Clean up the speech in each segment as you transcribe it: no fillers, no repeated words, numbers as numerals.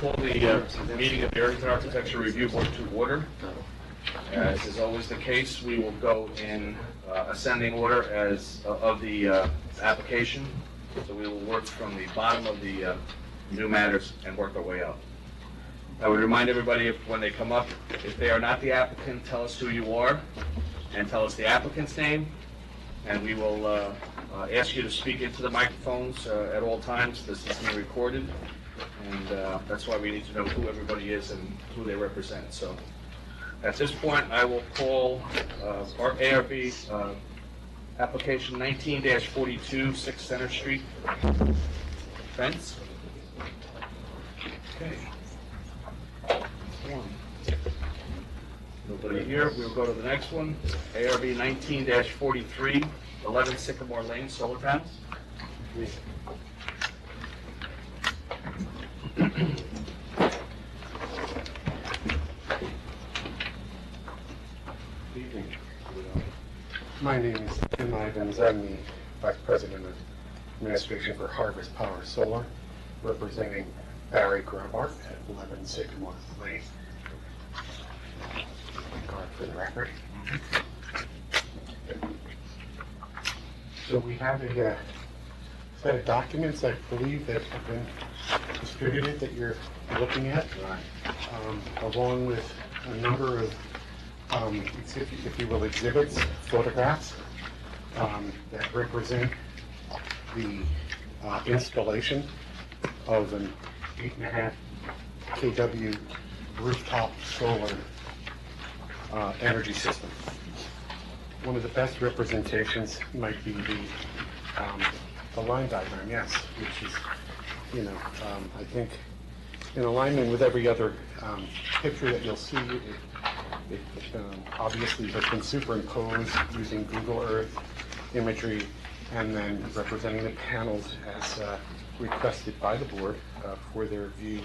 call the meeting of the Irvington Architecture Review Board to order. As is always the case, we will go in ascending order of the application. So we will work from the bottom of the new matters and work our way up. I would remind everybody, when they come up, if they are not the applicant, tell us who you are and tell us the applicant's name, and we will ask you to speak into the microphones at all times. This is being recorded, and that's why we need to know who everybody is and who they represent. So at this point, I will call our ARB application 19-42, 6 Center Street. Fence. Okay. One. Nobody here. We'll go to the next one. ARB 19-43, 11 Sycamore Lane, solar panels. My name is Tim Ivins. I'm the Vice President of Administration for Harvest Power Solar, representing Barry Grobart at 11 Sycamore Lane. Card for the record. So we have a set of documents, I believe, that have been distributed that you're looking at, along with a number of if you will, exhibits, photographs that represent the installation of an 8.5 kW rooftop solar energy system. One of the best representations might be the line diagram, yes, which is, I think in alignment with every other picture that you'll see. It obviously has been superimposed using Google Earth imagery and then representing the panels as requested by the board for their view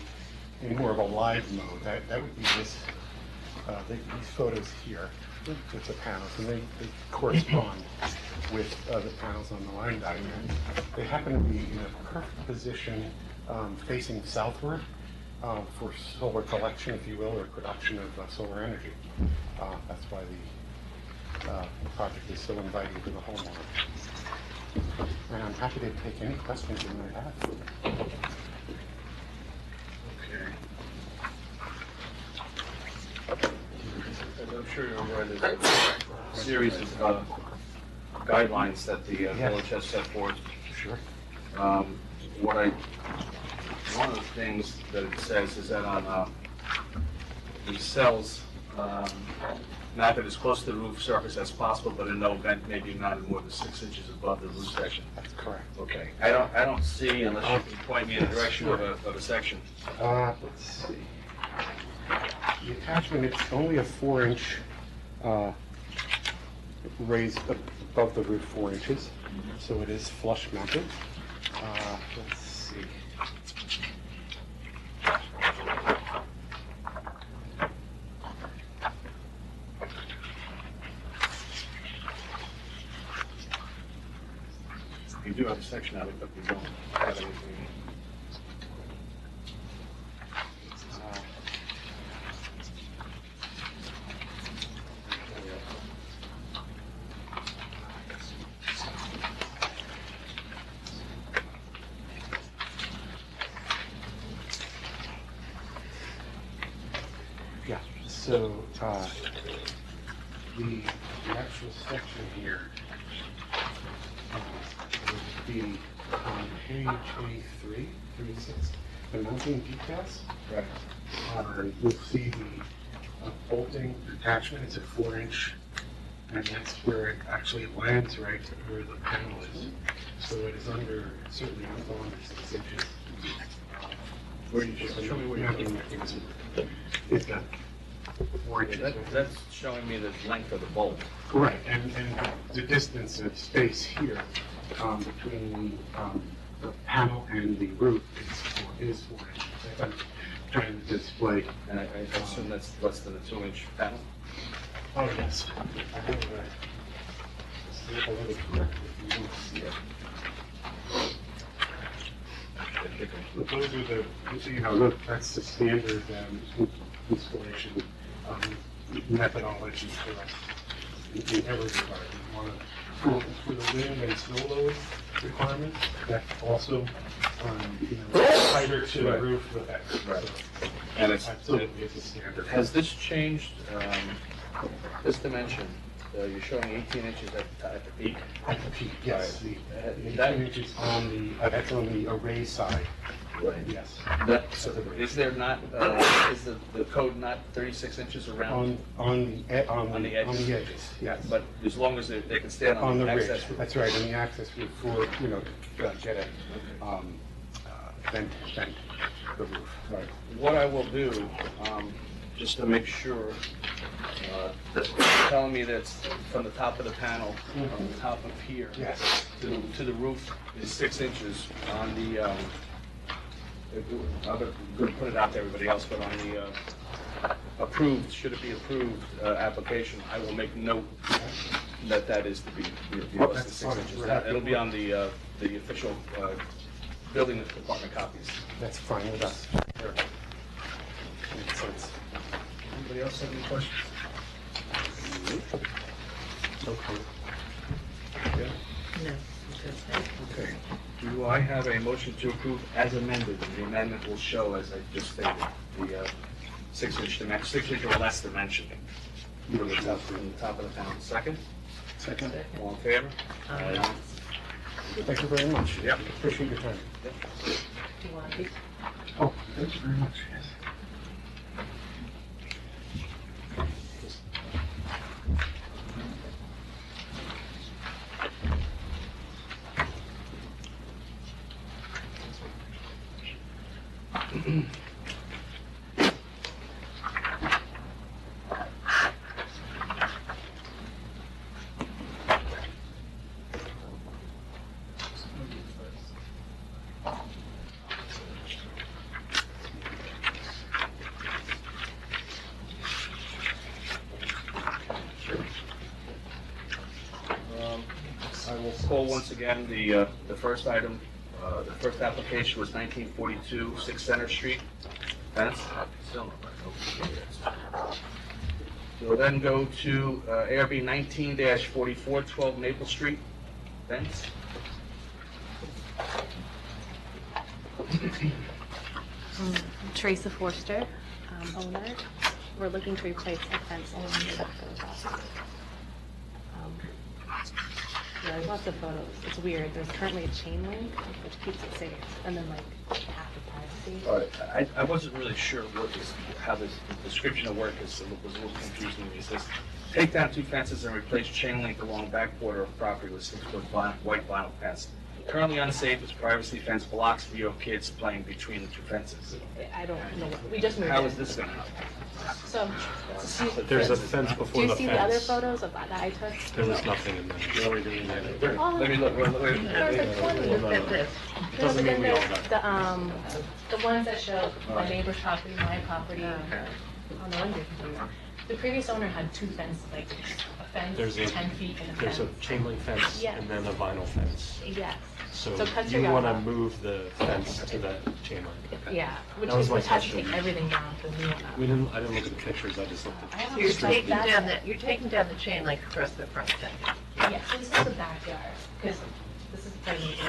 in more of a live mode. That would be these photos here with the panels, and they correspond with the panels on the line diagram. They happen to be in a perfect position facing southward. For solar collection, if you will, or production of solar energy. That's why the project is so inviting to the homeowner. And I'm happy to take any questions you might have. Okay. As I'm sure you're aware, there's a series of guidelines that the village has set forth. Sure. One of the things that it says is that on the cells, map it as close to the roof surface as possible, but in no event maybe not more than 6 inches above the roof section. That's correct. Okay. I don't see, unless you can point me in the direction of a section. Let's see. The attachment, it's only a 4-inch raised above the roof 4 inches, so it is flush mounted. Let's see. You do have a section of it, but we don't have anything. Yeah, so the actual section here would be on page A3, 36, the mounting details. Right. You'll see the bolting attachment. It's a 4-inch, and that's where it actually lands right where the panel is. So it is certainly under 6 inches. Show me where you're looking. It's got 4 inches. That's showing me the length of the bolt. Right, and the distance of space here between the panel and the roof is 4 inches. I'm trying to display. And I assume that's less than a 2-inch panel? Oh, yes. I have a little here, if you want to see it. Those are the, you know, that's the standard installation methodology for us in every regard. For the wind and snow load requirements, that's also, you know, tighter to the Right. roof effects. Right. So And it's, absolutely, it's a standard. has this changed, this dimension? You're showing 18 inches at the peak. At the peak, yes. Right. The That- 18 inches on the, that's on the array side, Right. yes. Is there not, is the code not 36 inches around? On the edges. edges, yes. But as long as they can stand On on the the ridge, access roof? that's right, on the access roof for, you know, to get a, vent the roof. Right. What I will do, just to make sure, that you're telling me that's from the top of the panel, from the top of here, Yes. to the roof is 6 inches on the, I'm gonna put it out to everybody else, but on the approved, should it be approved application, I will make note that that is to be less than 6 inches. It'll be on the official building department copies. That's fine with us. Sure. Makes sense. Anybody else have any questions? Yeah? No. Okay. Do I have a motion to approve as amended? The amendment will show, as I just stated, the 6-inch dimension, 6-inch or less dimension from the top of the panel. Second? Second. All in favor? Thank you very much. Yep. Appreciate your time. Do you want these? Oh, thank you very much. I will call once again the first item. The first application was 1942 6 Center Street. Fence. Still not right. We'll then go to ARB 19-44 12 Maple Street. Fence. Teresa Forster, owner. We're looking to replace a fence along the back of the property. Yeah, there's lots of photos. It's weird. There's currently a chain link, which keeps it safe, and then like half the privacy. All right, I wasn't really sure how the description of work is, it was a little confusing to me. It says, take down 2 fences and replace chain link along back border of property with 6-foot white vinyl fence. Currently unsafe as privacy fence blocks view of kids playing between the 2 fences. I don't know what, we just moved How in. is this gonna help? So, There's a fence do before you the see the other fence. photos of that I took? There was nothing in there. Oh, Let me look, wait. there's like 20. Look at this. Doesn't mean we all There's the ones that show my neighbor's property, my property. On the one different. The previous owner had 2 fences, like a There's fence, a- 10 feet and a There's a fence. chain link fence Yes. and then a vinyl fence. Yes. So So cut you your want to yard. move the fence to that chain link. Yeah, which That was is, my which has to question. take everything down to the new one. I didn't look at the pictures, I just looked at. So you're taking down the chain link across the front then. Yeah, so this is the backyard, because this is part of the. So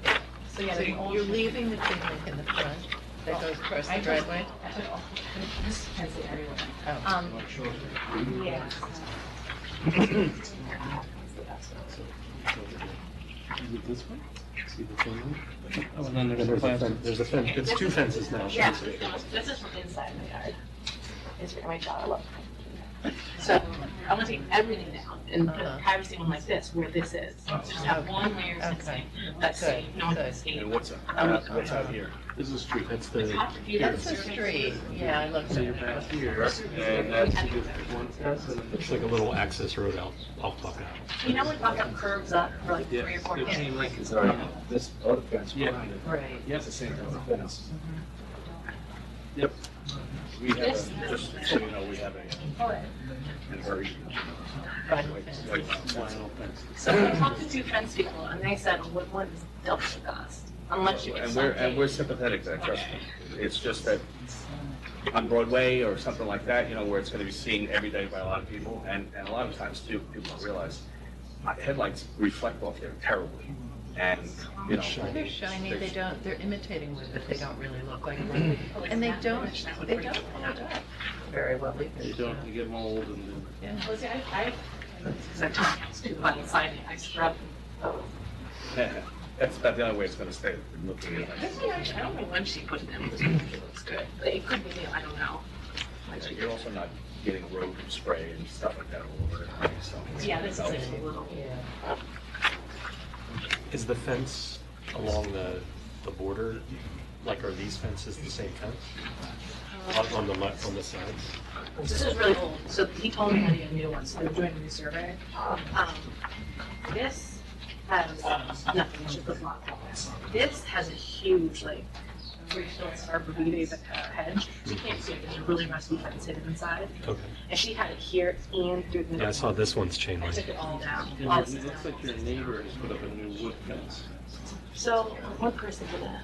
yeah, So there's an old. you're leaving the chain link in the front that goes across I the took- driveway? I took all, this fence is everywhere. Oh. Yeah. This one? See the chain link? Oh, and then there's a fence, it's 2 fences now. Yeah, this is from inside the yard. It's very much out of So I want to take everything down and put a privacy one like this, where this is. So just have one layer of fencing. That's safe, no one can escape. And what's out here? This is street, that's the, That's the street. Yeah, I looked at it. here, And that's one fence, and then it's like a little access road out, I'll talk out. You know when bucket curves up for like 3 or 4 the feet? chain link is on this other fence behind it. Right. Yes, the same type of fence. Yep. We have, just so you know, we have a very Vinyl fence. So I talked to 2 fence people, and they said, what is double the cost? unless you get And something. we're sympathetic to that, trust me. It's just that on Broadway or something like that, you know, where it's gonna be seen every day by a lot of people, and a lot of times too, people don't realize, headlights reflect off there terribly. And, you know. They're shiny, they're imitating wood, but they don't really look like wood. And they don't hold up very well either. You get mold and then. Yeah. Well, see, because I'm talking, it's too funny, signing, I scrubbed those. That's about the only way it's gonna stay looking at This it. one, actually, I don't know when she put it in, it looks good. But it could be new, I don't know. You're also not getting road spray and stuff like that all over it, right? So. Yeah, this is a little. Is the fence along the border, like, are these fences the same fence? On the left, on the sides? This is really old, so he told me I need a new one, so they're doing a new survey. This has nothing, it's just a block. This has a huge, like, rebuilt arborvitae hedge. You can't see it, there's a really rusty fence hidden inside. Okay. And she had it here and through the middle. Yeah, I saw this one's chain I link. took it all down. It All looks this down. like your neighbor has put up a new wood fence. So, one person did a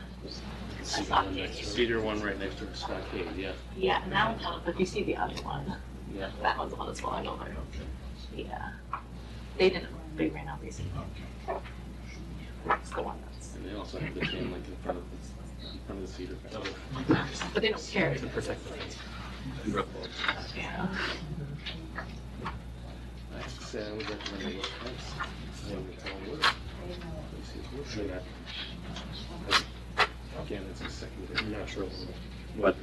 stockade. Cedar one right next to the stockade, yeah. Yeah, and that one, but you see the other one. Yeah. That one's the one that's falling over. Yeah. They didn't, they ran out recently. That's the one that's, And they also have the chain link in front of the cedar fence. but they don't care. To protect the fence. Yeah. I have to say, I would recommend the wood fence. When it's all wood. This is wood. Again, it's a secondary. Natural. But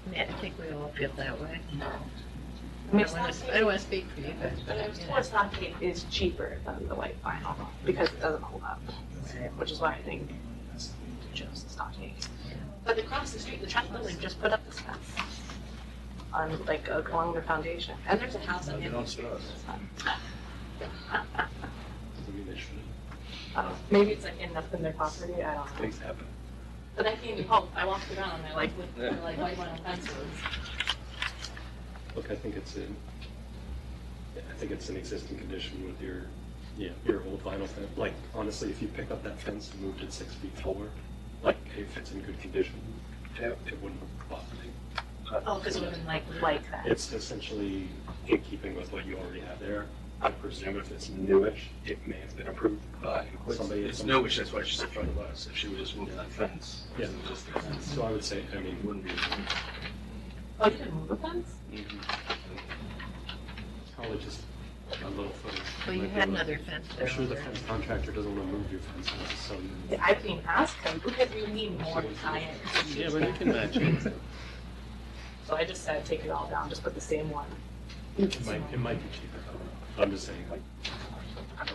I mean, I think we all feel that way. I mean, I don't want to speak for you guys, but, you know. But stockade is cheaper than the white vinyl because it doesn't hold up, which is why I think I chose the stockade. But across the street, the Trump building just put up this fence on like along their foundation, and there's a house on They it. don't sue us. Maybe they should. Maybe it's like in their property. I don't know. Things happen. But I came home. I walked around and they're like white vinyl fences. Look, I think it's an existing condition with your old vinyl fence. Like, honestly, if you pick up that fence and moved it 6 feet forward, like, if it's in good condition, it wouldn't bother me. Oh, because it would have been like that. It's essentially in keeping with what you already have there. I presume if it's newish, it may have been approved by somebody. It's newish, that's why she's in front of us. If she would just move that fence. Yeah. it's just a fence. So I would say, I mean, Wouldn't be. Oh, you didn't move the fence? probably just a little further. Well, you had another fence there. I'm sure the already. fence contractor doesn't want to move your fence, so. I didn't even ask him because we need more to tie in. yeah, but you can match it. So I just said, take it all down, just put the same one. It might be cheaper. I'm just saying, like, I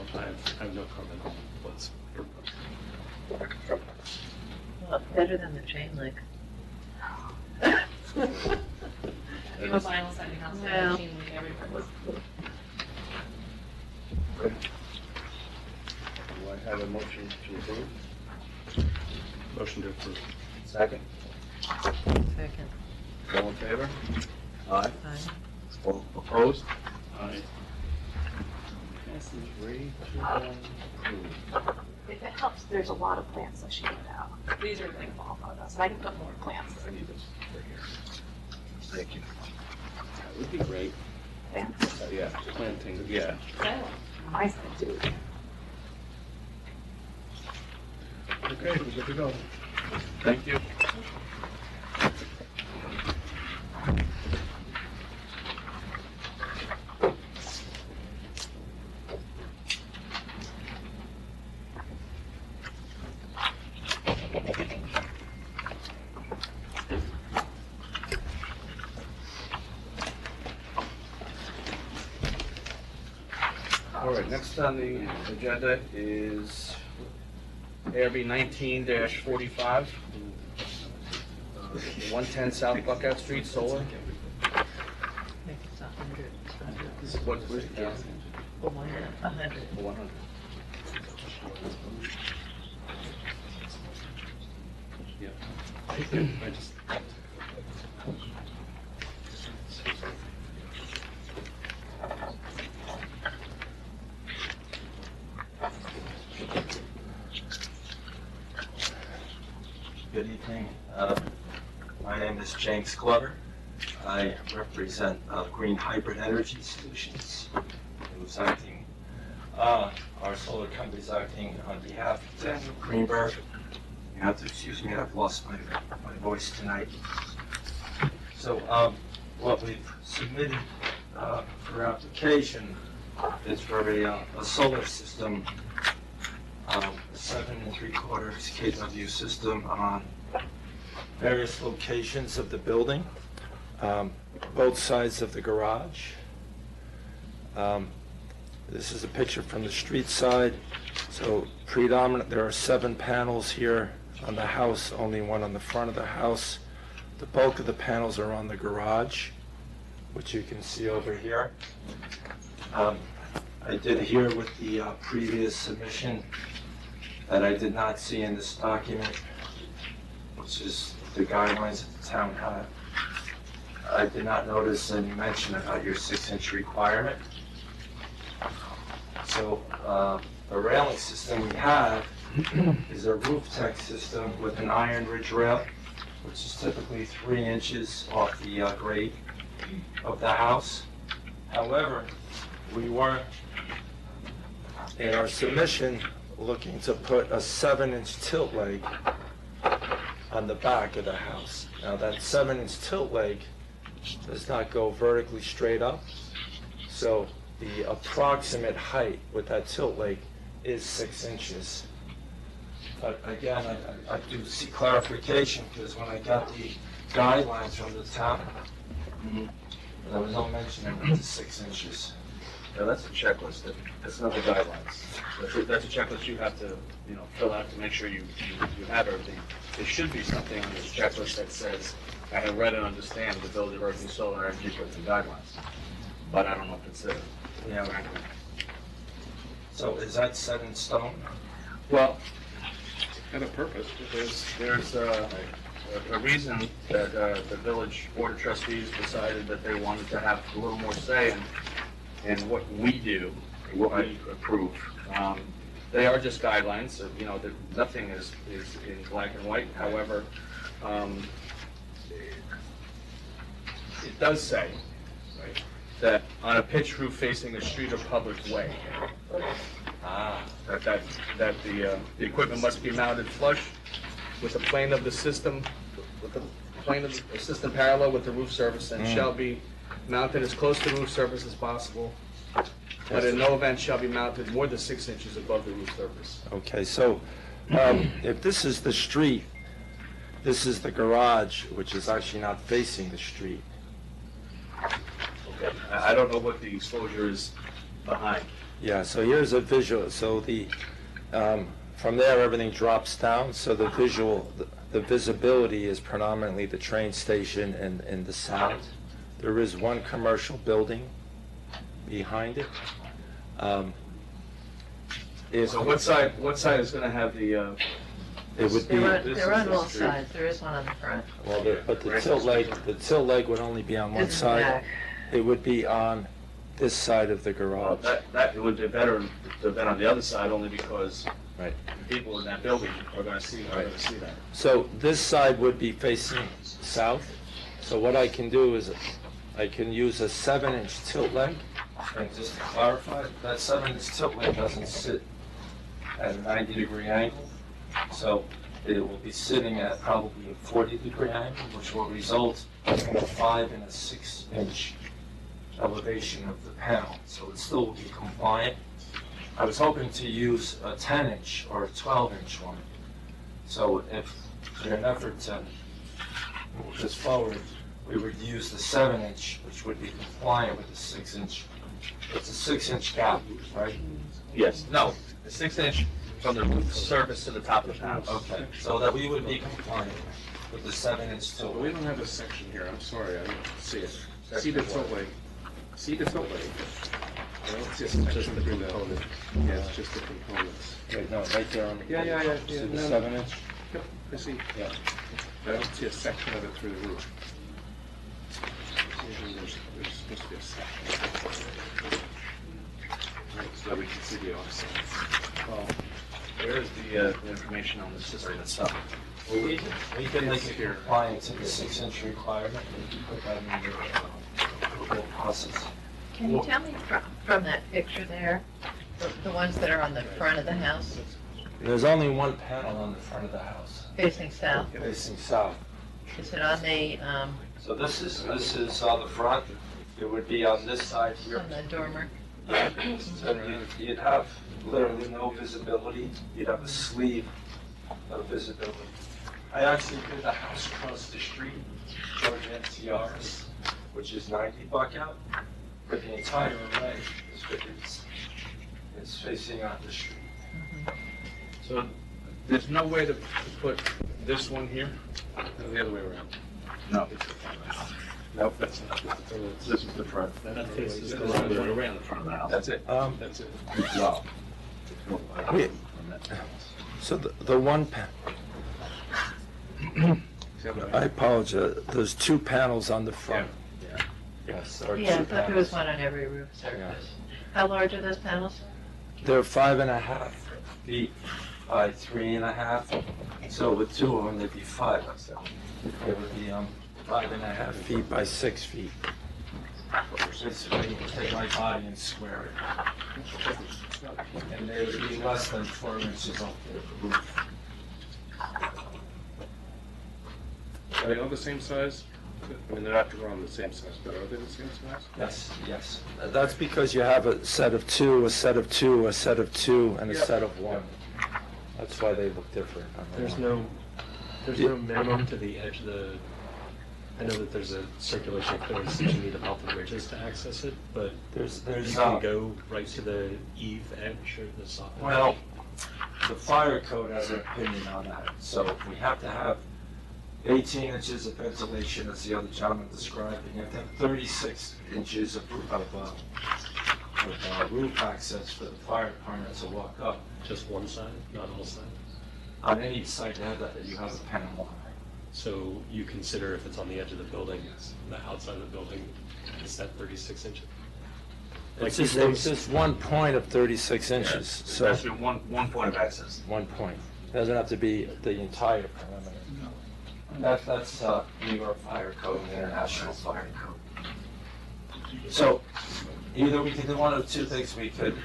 have no comment on what's proposed. Well, better than the chain link. You have a vinyl siding house, Well. chain link everywhere. Okay. Do I have a motion to approve? Motion to approve. Second. Second. All in favor? Aye. Aye. All opposed? Aye. Passes 3-1, approved. If it helps, there's a lot of plants that she put out. These are like fall photos, and I can put more plants. I need this right here. Thank you. That would be great. Yeah. Yeah, Planting. yeah. My side too. Okay, we're good to go. Thank you. All right, next on the agenda is ARB 19-45, 110 South Buckout Street, Solar. Make it 100. What, where's the gas? 100. 100. Yeah. I just. Good evening. My name is James Glover. I represent Green Hybrid Energy Solutions, who's acting, our solar company is acting on behalf of Daniel Greenberg. You have to excuse me, I've lost my voice tonight. So what we've submitted for application is for a solar system, a 7 3/4 kW system on various locations of the building, both sides of the garage. This is a picture from the street side. So there are 7 panels here on the house, only one on the front of the house. The bulk of the panels are on the garage, which you can see over here. I did hear with the previous submission that I did not see in this document, which is the guidelines that the town had. I did not notice any mention about your 6-inch requirement. So the railing system we have is a roof tech system with an iron ridge rail, which is typically 3 inches off the grade of the house. However, we were, in our submission, looking to put a 7-inch tilt leg on the back of the house. Now that 7-inch tilt leg does not go vertically straight up, so the approximate height with that tilt leg is 6 inches. But again, I do see clarification, because when I got the guidelines from the town, there was no mention of the 6 inches. Now, that's a checklist, that's not the guidelines. That's a checklist you have to, fill out to make sure you have everything. There should be something on this checklist that says, I have read and understand the Village of Irving Solar Energy Equipment Guidelines. But I don't know if it's there. Yeah. So is that set in stone? Well, Had a purpose. there's a reason that the Village Board of Trustees decided that they wanted to have a little more say in what we do, what we approve. They are just guidelines, so, that nothing is in black and white. However, it does say, right, that on a pitched roof facing a street or public way, that the equipment must be mounted flush with the plane of the system, parallel with the roof surface, and shall be mounted as close to the roof surface as possible, but in no event shall be mounted more than 6 inches above the roof surface. Okay, so if this is the street, this is the garage, which is actually not facing the street. Okay, I don't know what the exposure is behind. Yeah, so here's a visual. So from there, everything drops down, so the visibility is predominantly the train station and the south. There is one commercial building behind it. So what side is going to have the? It would be. They're on both sides, there is one on the front. Well, but the tilt leg would only be on one It's side. back. It would be on this side of the Well, garage. that would be better to have been on the other side, only because Right. people in that building are going to see that. So this side would be facing south. So what I can do is I can use a 7-inch tilt leg. And just to clarify, that 7-inch tilt leg doesn't sit at a 90-degree angle. So it will be sitting at probably a 40-degree angle, which will result in a 5 and a 6-inch elevation of the panel. So it still will be compliant. I was hoping to use a 10-inch or a 12-inch one. So if, in an effort to move this forward, we would use the 7-inch, which would be compliant with the 6-inch. It's a 6-inch gap, right? Yes, no, a 6-inch from the roof surface to the top of the panel. Okay, so that we would be compliant with the 7-inch tilt. But we don't have a section here, I'm sorry, I don't see it. See the tilt leg. See the tilt leg. I don't see a section through the, yeah, it's just the components. Wait, no, right there on the. Yeah. See the No, 7-inch? Yep, I see. Yeah. I don't see a section of it through the roof. Usually there's supposed to be a section. Right, so we can see the offset. Well, where is the information on the system itself? We can make it compliant to the 6-inch requirement, and put that in your approval process. Can you tell me from that picture there, the ones that are on the front of the house, There's only one panel on the front of the house, facing south? facing south. Is it on the, So this is on the front. It would be on this side here. on the dormer? So you'd have literally no visibility. You'd have a sleeve of visibility. I actually did the house across the street, Georgia NCRs, which is 90 Buckout, but the entire array is facing out the street. So there's no way to put this one here? No, the other way around. No. Nope, that's not. This is the front. That faces the This is road. around the front of the house. That's it. That's it. No. So the one, I apologize, there's 2 panels on the front. Yes. there are Yeah, I 2 thought there was panels. one on every roof surface. How large are those panels? They're 5.5 feet by 3.5, so with 2 of them, they'd be 5. It would be 5.5 feet by 6 feet. Basically, you can take my body and square it. And they would be less than 4 inches off the roof. Are they all the same size? I mean, they're not all the same size, but are they the same size? Yes, yes. That's because you have a set of 2, a set of 2, a set of 2, and a set of 1. That's why they look different. on the There's one. no minimum to the edge of the, I know that there's a circulation clearance that you need about the ridges to access it, but you There's can go right to the eave edge or the soffit. Well, the fire code has an opinion on that, so we have to have 18 inches of ventilation, as the other gentleman described, and you have to have 36 inches of roof access for the fire department to walk up. Just one side, not all sides. On any site that you have a panel on. So you consider if it's on the edge of the building, the outside of the building, is that 36 inches? It's just 1 point of 36 inches, so That's one point of access. 1 point. Doesn't have to be the entire perimeter. That's New York Fire Code and International Fire Code. So either we can do one of 2 things. We could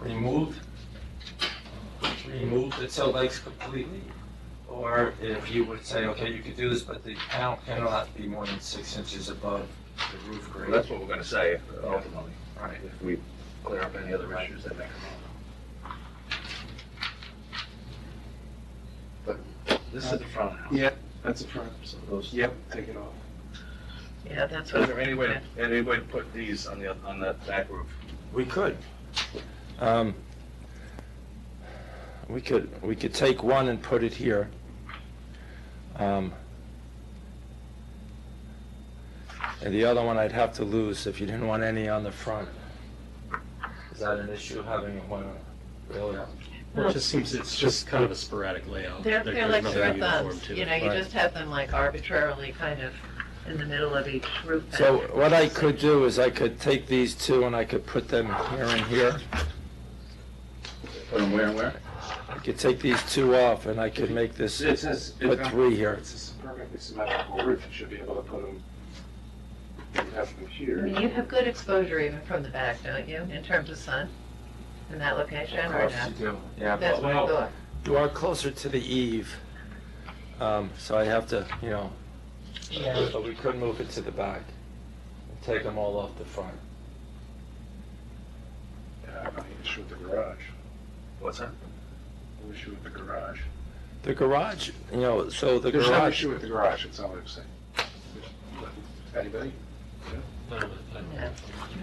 remove the tilt legs completely, or if you would say, okay, you could do this, but the panel cannot be more than 6 inches above the roof Well, grade. that's what we're gonna say ultimately, right? If we clear up any other issues that may come up. But this is the front house. Yeah, that's the front. So those, Yep, take it off. Yeah, that's what. is there any way to put these on the back roof? We could. We could take one and put it here. And the other one I'd have to lose if you didn't want any on the front. Is that an issue, having one, really? Well, it just seems, it's just kind of a sporadic layout. They're There's like nothing sore uniform thumbs, to you it. know, you Right. just have them like arbitrarily kind of in the middle of each roof. So panel. what I could do is I could take these 2 and I could put them here and here. Put them where and where? I could take these 2 off and I could make this, put 3 here. It's a perfectly symmetrical roof, you should be able to put them, you have them I here. mean, you have good exposure even from the back, don't you, in terms of sun, in that location, Of or course not? you do. Yeah, That's but what I well, thought. you are closer to the eave, so I have to, Yeah. but we could move it to the back and take them all off the front. Yeah, I have an issue with the garage. What's that? No issue with the garage. The garage, so the There's no garage, issue with the garage, that's all I'm saying. Anybody? No, Yeah.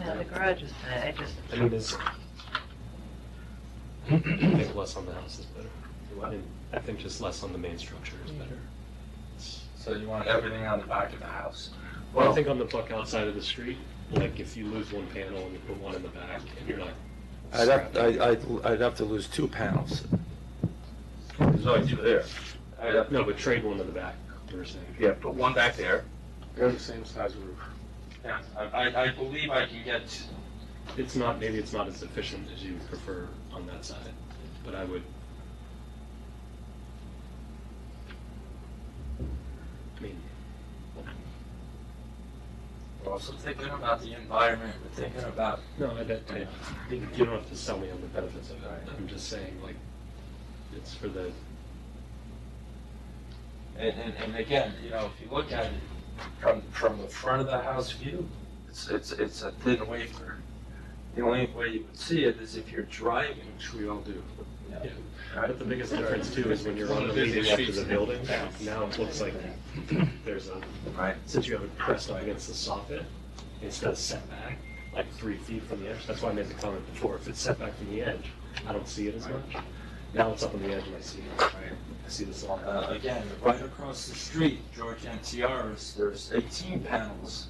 No, the garage is fine, I just, I mean, I think less on the house is better. What? I think just less on the main structure is better. so you want everything on the back of the house. Well, I think on the buck outside of the street, like if you lose one panel and you put one in the back, and you're not. I'd have to lose 2 panels. There's only 2 there. No, but trade one in the back, you were saying. Yeah, put one back there. They're the same size roof. Yeah, I believe I can get, It's not, maybe it's not as efficient as you prefer on that side, but I would, also thinking about the environment, we're thinking about, No, you don't have to sell me on the benefits of that. I'm just saying, like, it's for the, and again, you know, if you look at it from the front of the house view, it's a thin wafer. The only way you would see it is if you're driving. which we all do. Yeah. Yeah. But the biggest difference too is when you're on the leading edge of the building, now it looks like there's a, Right. since you have it pressed up against the soffit, instead of set back, like 3 feet from the edge, that's why I made the comment before, if it's set back from the edge, I don't see it as much. Now it's up on the edge and I see it. I see the soffit. Again, right across the street, George NTR's, there's 18 panels.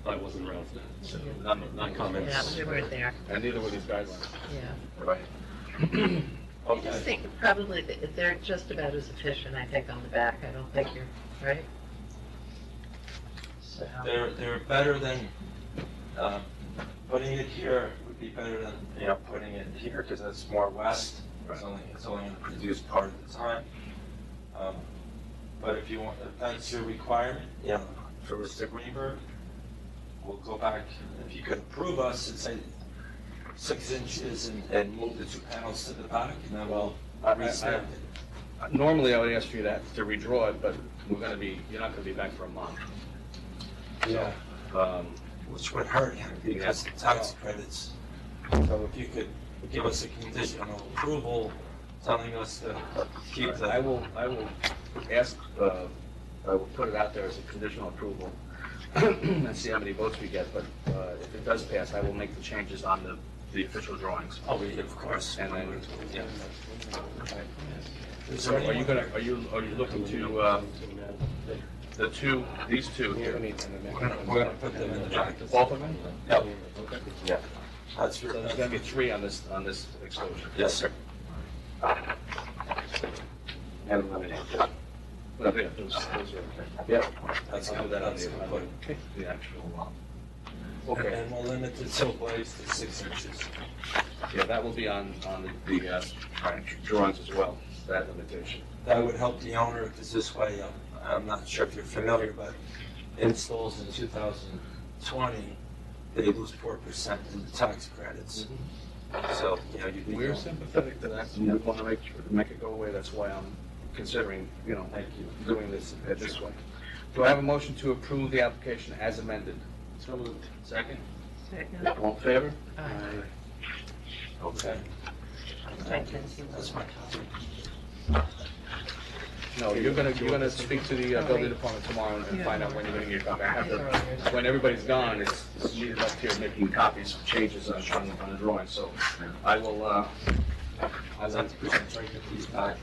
I wasn't around for that, so my Yeah, comments. we were there, And neither were these guidelines. yeah. Right. I just think probably they're just about as efficient, I think, on the back. I don't think you're, right? So, They're better than, putting it here would be better than, you know, putting it here, because that's more west. It's only gonna produce part of the time. But if you want, if that's your requirement, you know, for Mr. Greenberg, we'll go back, if you could approve us and say 6 inches and move the 2 panels to the back, and then we'll restamp it. Normally, I would ask you that, to redraw it, but you're not gonna be back for a month. Yeah. Which would hurt him because the tax credits. So if you could give us a conditional approval telling us to keep the. I will ask, I will put it out there as a conditional approval and see how many votes we get, but if it does pass, I will make the changes on the official drawings. Oh, of course. And then, yeah. Is So there are you anyone- gonna, are you looking to, these two here? We're gonna put them in the back. Both of them? Yep. Okay. Yeah. That's your. So there's gonna be 3 on this exposure. Yes, sir. And eliminate. Well, yeah, those are okay. Yep. That's I'll do that on the, good. the actual, Okay. And we'll limit the tilt blades to 6 inches. yeah, that will be on the drawings as well, that limitation. That would help the owner, because this way, I'm not sure if you're familiar, but installs in 2020, they lose 4% in the tax credits. So, you know, you can. We're sympathetic to that, and we want to make it go away, that's why I'm considering, you know, doing this way. Do I have a motion to approve the application as amended? So moved. Second? second. All in favor? Aye. Okay. Thank you. That's my copy. No, you're gonna speak to the building department tomorrow and find out when you're gonna get a copy. I have to, when everybody's gone, it's me left here making copies, changes on the drawing, so I will, I'd like to present these back.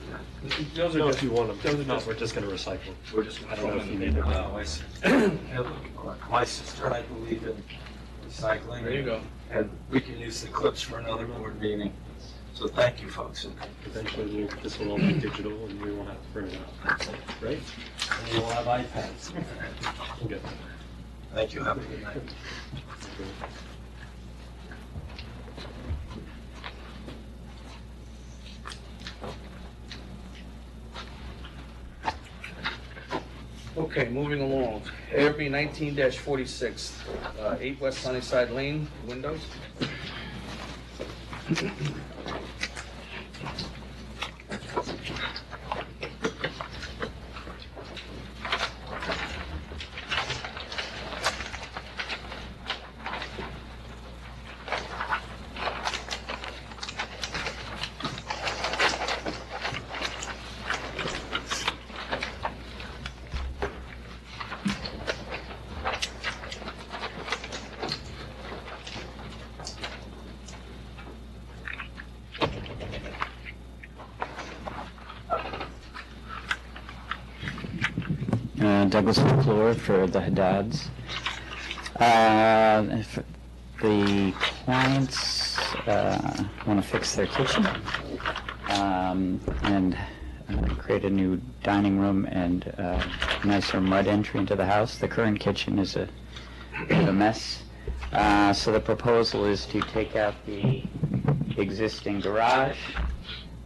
those No, are if just, you want them, those are if not, just- we're just gonna recycle. we're just I gonna don't throw know if you them in. need them. I see. My sister and I believe in recycling. There you go. And we can use the clips for another board meeting. So thank you, folks. Eventually, this will all be digital and we won't have to print it out, right? And you will have iPads. Okay. Thank you. Have a good night. Okay, moving along. ARB 19-46, 8 West Sunnyside Lane, windows. Douglas McClure for the Haddads. If the clients want to fix their kitchen and create a new dining room and nicer mud entry into the house. The current kitchen is a bit of a mess. So the proposal is to take out the existing garage,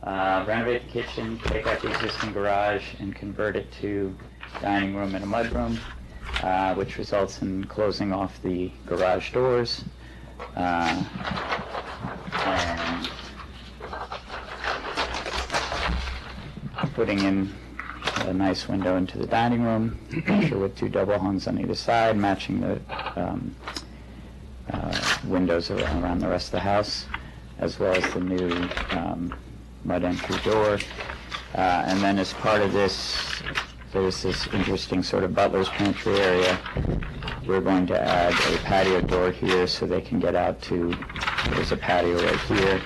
renovate the kitchen, take out the existing garage and convert it to dining room and a mudroom. which results in closing off the garage doors. And putting in a nice window into the dining room, picture with 2 double hungs on either side, matching the windows around the rest of the house, as well as the new mud entry door. And then as part of this, there's this interesting sort of butler's pantry area. We're going to add a patio door here so they can get out to, there's a patio right here.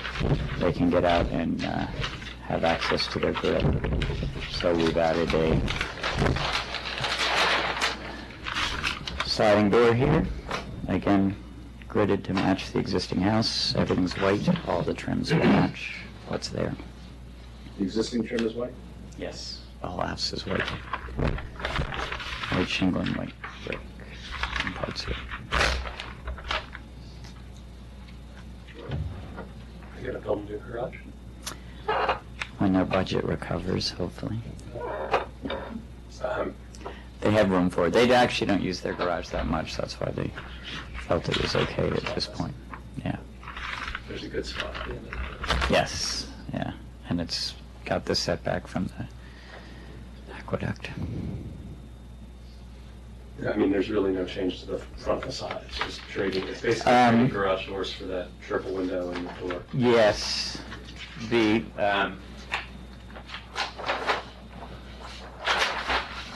They can get out and have access to their grill. So we've added a sliding door here. Again, gridded to match the existing house. Everything's white. All the trims will match what's there. The existing trim is white? Yes. The whole house is white. White shingle and white brick in parts of it. You gonna build a new garage? When their budget recovers, hopefully. Um, They have room for it. They actually don't use their garage that much. That's why they felt it was okay at this point. Yeah. There's a good spot. Yes. Yeah. And it's got the setback from the aqueduct. I mean, there's really no change to the front facade. It's just trading, it's basically Um, trading garage doors for that triple window and the door. Yes. The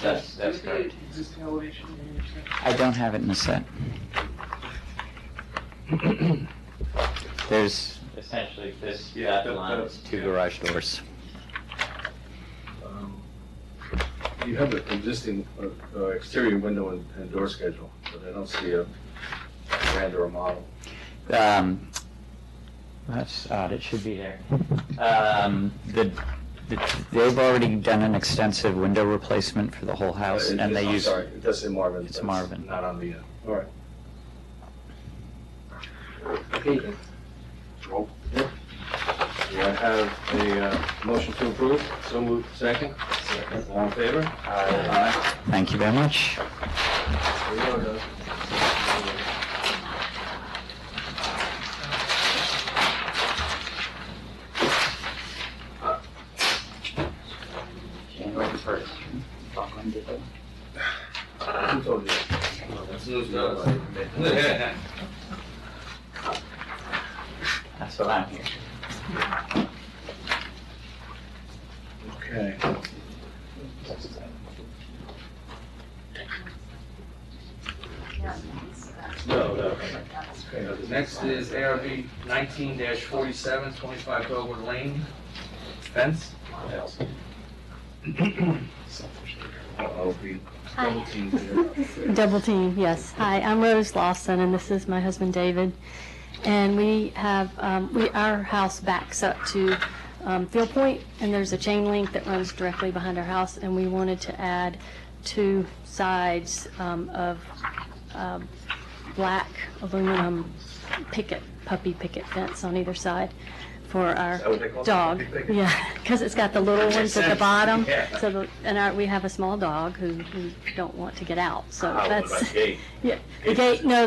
that's correct. Existing elevation? I don't have it in the set. There's essentially this dotted line is 2 garage doors. You have an existing exterior window and door schedule, but I don't see a brand or a model. That's odd. It should be there. They've already done an extensive window replacement for the whole house, and they use. Sorry, it does say Marvin. It's but Marvin. Not on the, all right. Okay. Roll. Do I have a motion to approve? So moved. Second? Second. All in favor? Aye. Thank you very much. There you go, Doug. January 1st. Who told you? That's news to us. That's what I'm here. Okay. No. Okay, next is ARV 19-47, 25 Dogwood Lane, fence. Uh-oh, be double teamed here. Double team, yes. Hi, I'm Rose Lawson, and this is my husband David. And we have, our house backs up to Field Point, and there's a chain link that runs directly behind our house, and we wanted to add 2 sides of black aluminum puppy picket fence on either side for our that what they call it? dog. Puppy picket? Yeah, because it's got the little ones at the sense. bottom. Yeah. So, we have a small dog who don't want to get out, so What that's. about gate? Yeah, the gate, no,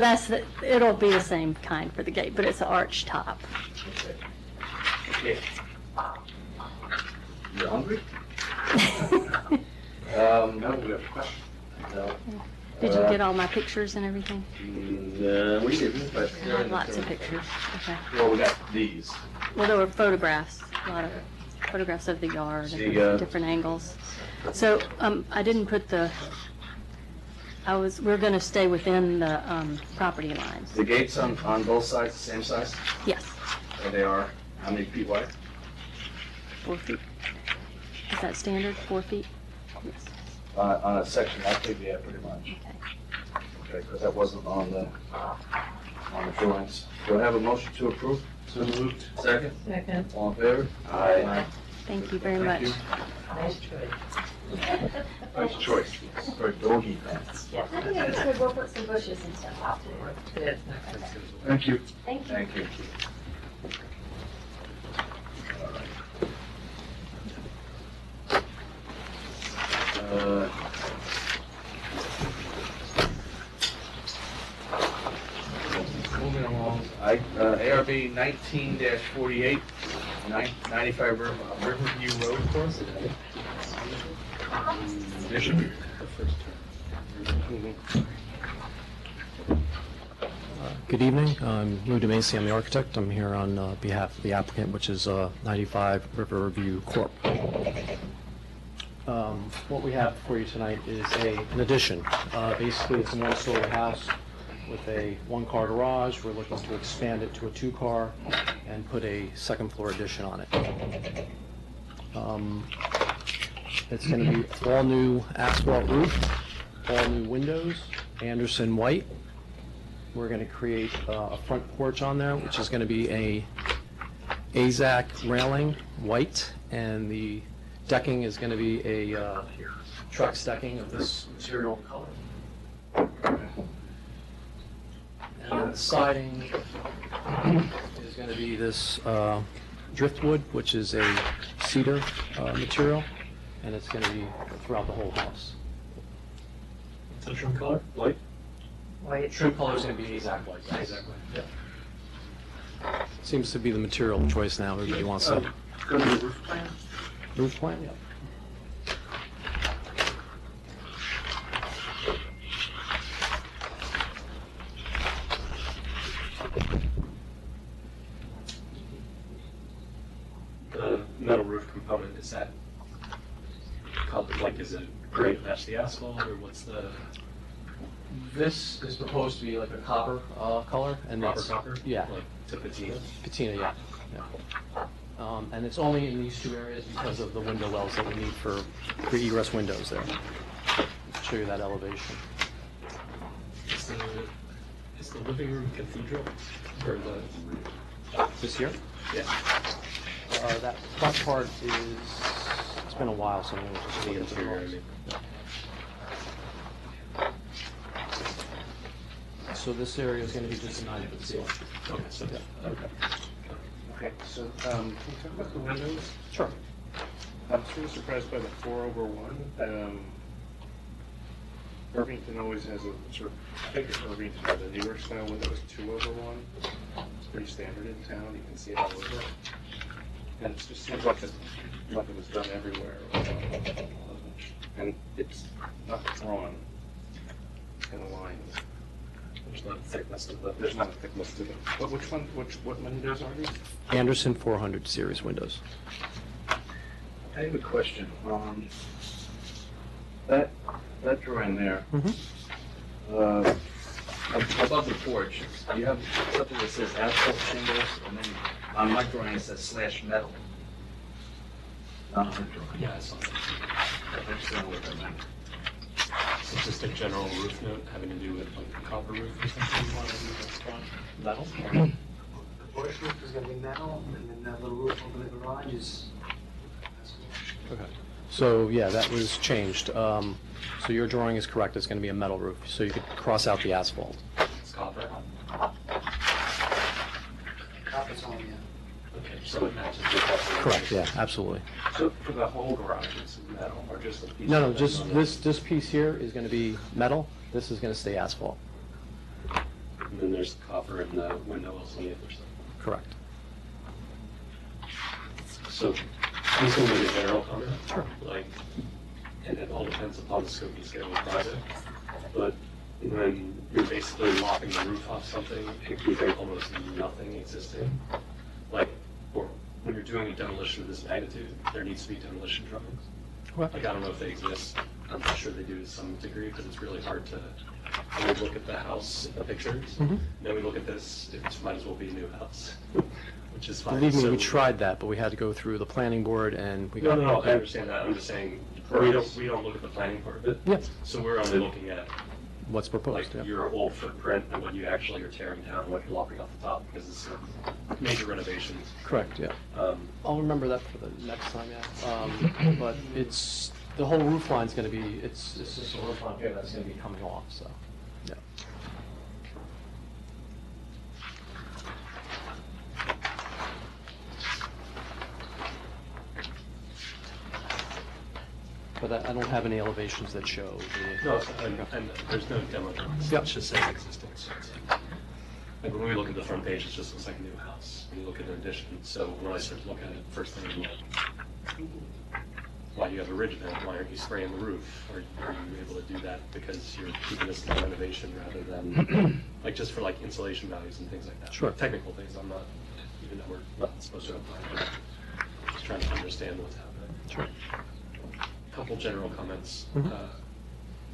it'll be the same kind for the gate, but it's an arch top. Okay. You hungry? No, we have a question. No. Did you get all my pictures and everything? No, we didn't, but. I have lots of pictures, okay. Well, we got these. Well, there were photographs, a lot of photographs of the yard, See, and different angles. So, I didn't put we're gonna stay within the, property lines. The gates on both sides, the same size? Yes, And they are, how many feet wide? 4 feet. Is that standard, 4 feet? Yes, On a section that big, yeah, pretty much. okay. Okay, because that wasn't on the drawings. Do I have a motion to approve? So moved. Second? Second. All in favor? Aye. Thank you very Thank much. you. Nice choice. Nice choice for a doggy fence. I think it's good, we'll put some bushes and stuff out too. Good. Thank you. Thank you. Thank you. RB 19-48, 95 Riverview Road course. Bishop. Good evening. I'm Lou DeMacy. I'm the architect. I'm here on behalf of the applicant, which is 95 Riverview Corp. What we have for you tonight is an addition. Basically, it's a one-story house with a one-car garage. We're looking to expand it to a two-car and put a second-floor addition on it. It's going to be all-new asphalt roof, all-new windows, Anderson white. We're going to create a front porch on there, which is going to be a AZAC railing, white, and the decking is going to be a Trex decking of this material color. And the siding is going to be this driftwood, which is a cedar material, and it's going to be throughout the whole house. What's the trim color? White? White. Trim color is going to be AZAC white. AZAC white, yeah. Seems to be the material of choice now. Everybody wants to. Go to the roof plan. Roof plan, yeah. The metal roof component, is that colored, like, is it gray to match the asphalt, or what's the This is proposed to be like a copper color. And proper it's- copper? Yeah, Like to patina? patina, yeah. And it's only in these two areas because of the window wells that we need for egress windows there. I'll show you that elevation. Is the living room cathedral, or the, This here? yeah, That front part is, it's been a while, so I'm going to just leave it to the interior, I walls. mean. So this area is going to be just a 9-foot ceiling. Okay, so, okay. Okay, so, can we talk about the windows? Sure. I'm sort of surprised by the 4/1. Irvington always has a sort of, I think Irvington has a newer style window, is 2/1. It's pretty standard in town, you can see it all over. And it just seems like it was done everywhere. And it's not drawn in a line. There's not a thickness to the, There's not a thickness to them. What windows are these? Anderson 400 series windows. I have a question. That drawing there, above the porch, you have something that says asphalt shingles, and then on my drawing it says slash metal. On the drawing. yeah, I saw that. I just don't know what that meant. So it's just a general roof note having to do with like a copper roof or something you want to do that's front? Metal? The porch roof is gonna be metal, and then that little roof over the garage is. Okay. So, yeah, that was changed. So your drawing is correct, it's going to be a metal roof, so you could cross out the asphalt. It's copper? Copper's on, yeah. Okay, so it matches the copper. Correct, yeah, absolutely. So for the whole garage, it's metal, or just a piece? No, of just metal? this piece here is going to be metal, this is going to stay asphalt. And then there's the copper and the window wells on the other side. Correct. So this will be a general comment. Sure. Like, and it all depends upon the scope and scale of the project. But when you're basically lopping the roof off something and keeping almost nothing existing, like, or when you're doing a demolition of this magnitude, there needs to be demolition drawings. Okay. Like, I don't know if they exist. I'm sure they do to some degree, because it's really hard to, when we look at the house, the pictures, then we look at this, it might as well be a new house, which is fine. Believe me, we So- tried that, but we had to go through the planning board and we got. No, I understand that. I'm just saying, we don't look at the planning part of it. Yeah, So we're only looking at, what's like, proposed, yeah. your old footprint and what you actually are tearing down, what you're lopping off the top, because it's major renovations. Correct, yeah. I'll remember that for the next time, yeah. But it's, the whole roof line's going to be, it's just a roof line here that's going to be coming off, so, yeah. But I don't have any elevations that show the. No, and there's no demo drawings. Yep. It's just saying existing. So it's like, Like when we look at the front page, it just looks like a new house. When you look at an addition, so when I start to look at it, first thing I'm like, why do you have a ridge vent? Why aren't you spraying the roof? Are you able to do that because you're keeping this in renovation rather than, like just for like insulation values and things like that? Sure. Technical things, I'm not, even though we're not supposed to apply, but just trying to understand what's happening. Sure. Couple general comments. Mhm.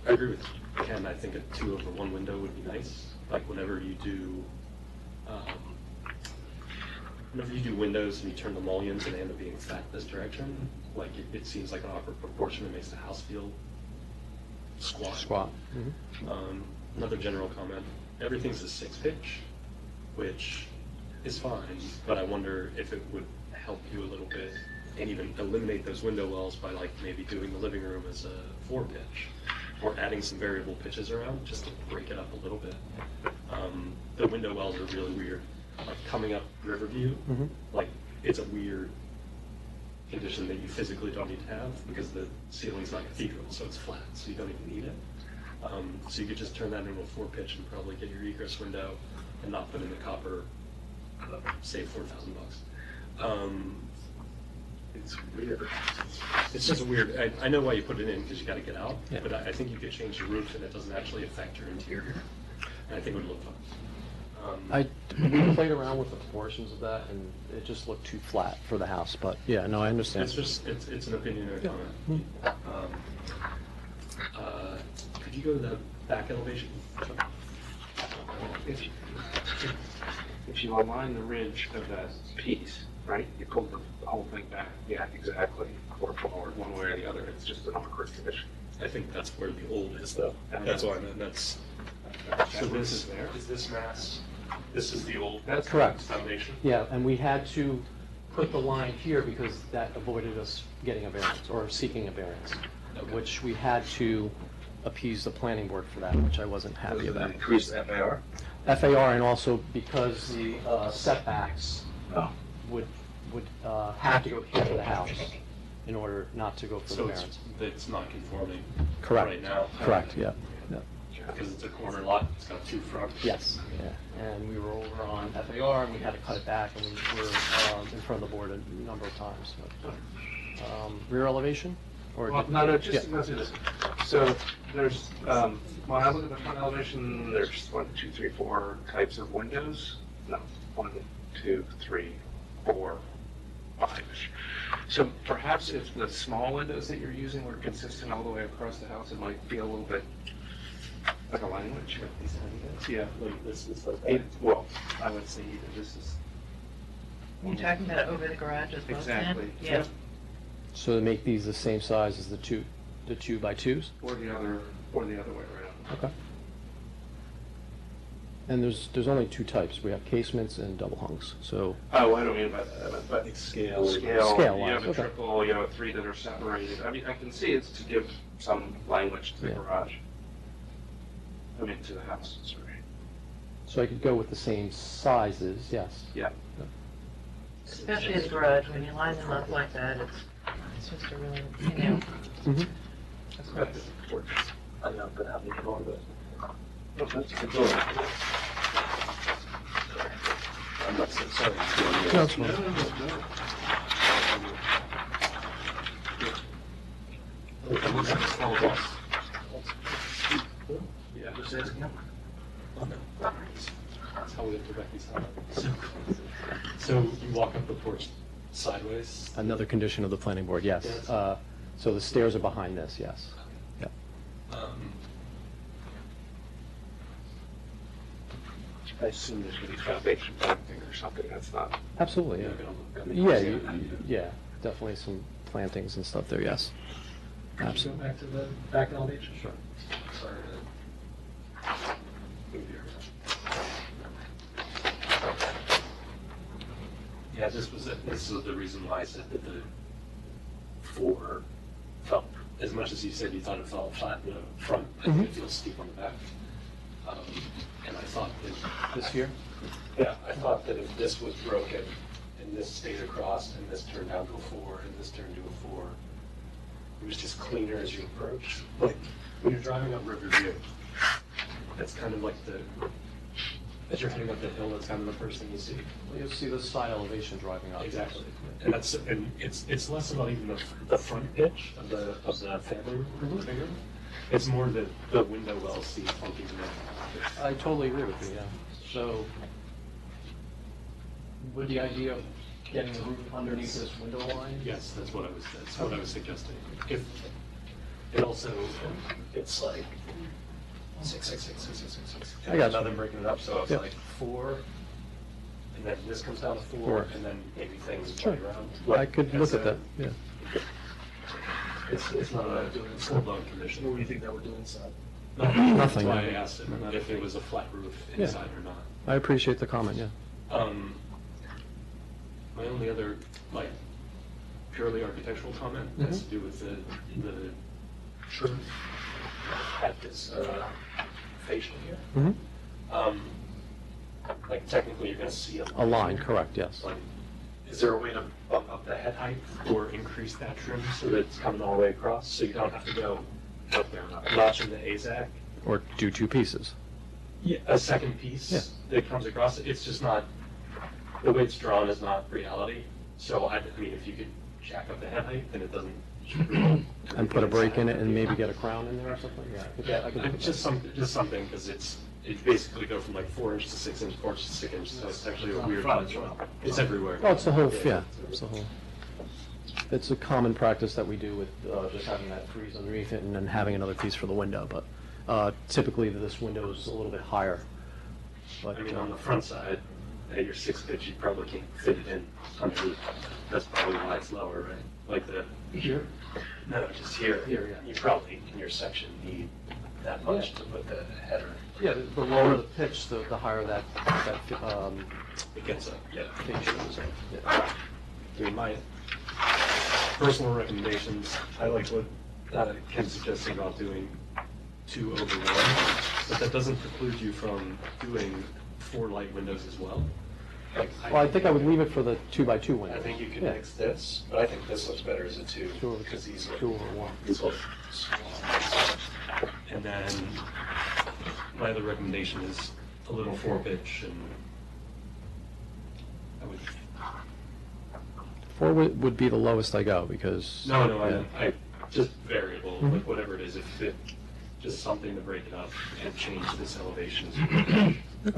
I agree with Ken, I think a 2 over 1 window would be nice. Like whenever you do windows and you turn the mullions and they end up being fat this direction, like it seems like an awkward proportion. It makes the house feel squat. Squat. Mhm. Another general comment, everything's a 6 pitch, which is fine, but I wonder if it would help you a little bit and even eliminate those window wells by like maybe doing the living room as a 4 pitch or adding some variable pitches around just to break it up a little bit. The window wells are really weird. Like coming up Riverview, like it's a weird condition that you physically don't need to have because the ceiling's not cathedral, so it's flat, so you don't even need it. So you could just turn that into a 4 pitch and probably get your egress window and not put in the copper, save $4,000. It's weird. It's just weird. I know why you put it in because you got to get out, Yeah. but I think you could change the roof and it doesn't actually affect your interior. And I think it would look fun. We played around with the proportions of that, and it just looked too flat for the house, but yeah, no, I understand. It's just, it's an opinion or a Yeah. comment. Could you go to the back elevation? If you align the ridge of that piece, right, you pull the whole thing back, yeah, exactly, or forward, one way or the other, it's just an awkward condition. I think that's where the old is though. That's why I meant that's. So this is there, is this mass, this is the old. That's correct. Foundation? Yeah, and we had to put the line here because that avoided us getting a variance or seeking a variance, Okay. which we had to appease the planning board for that, which I wasn't happy about. Increase FAR? FAR, and also because the setbacks Oh. would have to go here to the house in order not to go for the So variance. it's not conforming Correct. right now? Correct, yeah. Because it's a corner lot, it's got 2 fronts? Yes, yeah, and we were over on FAR, and we had to cut it back, and we were in front of the board a number of times. But, rear elevation? Or Well, no, yeah. just to go through this. So there's, when I look at the front elevation, there's 1, 2, 3, 4 types of windows. No, 1, 2, 3, 4, 5. So perhaps if the small windows that you're using were consistent all the way across the house, it might feel a little bit like a language. Yeah, Like this is like well, I would say either this is. You're talking about over the garage as well, Stan? Exactly. Yeah. So to make these the same size as the 2 by 2s? Or the other way around. Okay. And there's only 2 types. We have casements and double hungs, so. Oh, I don't mean by that, I meant by scale. Scale, Scale you wise, have a okay. triple, you have a 3 that are separated. I mean, I can see it's to give some language to the Yeah. garage. I mean, to the house, sorry. So I could go with the same sizes, yes. Yeah. Especially the garage, when you line them up like that, it's just a really, you know. Mhm. That's I know, but how do you go with it? I'm not so sorry. No, it's fine. Yeah, just ask him. That's how we have to reconcile it. So you walk up the porch sideways? Another condition of the planning board, yes. Yes. So the stairs are behind this, yes. Yep. I assume there's gonna be foundation planting or something, that's not. Absolutely, Yeah, yeah. gonna- Yeah, definitely some plantings and stuff there, yes. Could you go Absolutely. back to the back elevation? Sure. Sorry to move you around. Yeah, this is the reason why I said that the 4 felt, as much as you said you thought it felt flat in the front, I think it feels steep on the back. And I thought that, This here? yeah, I thought that if this was broken and this stayed across and this turned down to a 4 and this turned to a 4, it was just cleaner as you approach. Like when you're driving up Riverview, that's kind of like As you're heading up the hill, that's kind of the first thing you see. You'll see the side elevation driving up. Exactly. And it's less about even the front pitch of the family room, living room. It's more the window well see funky to me. I totally agree with you, yeah. So, with the idea of getting the roof underneath this window line? Yes, that's what I was suggesting. If it also, it's like six. I got you. Now they're breaking it up, so it's Yep. like 4, and then this comes down to 4, Four. and then maybe things Sure. play around. I could look at that, yeah. It's not a full-blown condition. What do you think that would do inside? Nothing, That's why no. I asked it, not if it was a flat roof Yeah. inside or not. I appreciate the comment, yeah. My only other, like, purely architectural comment has to do with the trim at this fascia here. Mhm. Like, technically, you're gonna see A line, correct, yes. Like, is there a way to bump up the head height or increase that trim so that it's coming all the way across, so you don't have to go notching the AZAC? Or do 2 pieces. Yeah, a second piece Yeah. that comes across, it's just not, the way it's drawn is not reality. So I mean, if you could jack up the head height, then it doesn't. And put a break in it and maybe get a crown in there or something, yeah. I could look at Just that. something, because it basically go from like 4 inches to 6 inches, 4 inches to 6 inches, so it's actually a weird. It's everywhere. Oh, it's the whole, yeah, it's the whole. It's a common practice that we do with just having that frieze underneath it and then having another piece for the window, but typically this window is a little bit higher. But I mean, on the front side, at your 6 pitch, you probably can't fit it in underneath. That's probably why it's lower, right? Like the. Here? No, just here. Here, yeah. You probably, in your section, need that much to put the header. Yeah, the lower the pitch, the higher that It gets up, yeah. fascia is. Yeah. I mean, my personal recommendations, I like what Ken suggested about doing 2 over 1, but that doesn't preclude you from doing 4 light windows as well. Like, Well, I think I would leave it for the 2x2 window. I think you could Yeah. mix this, but I think this looks better as a 2. 2 over Because these 2 over 1. These look small. And then my other recommendation is a little 4 pitch, and I would. 4 would be the lowest I go because. No, yeah. I just variable, Mhm. like whatever it is, if it, just something to break it up and change this elevation. Okay.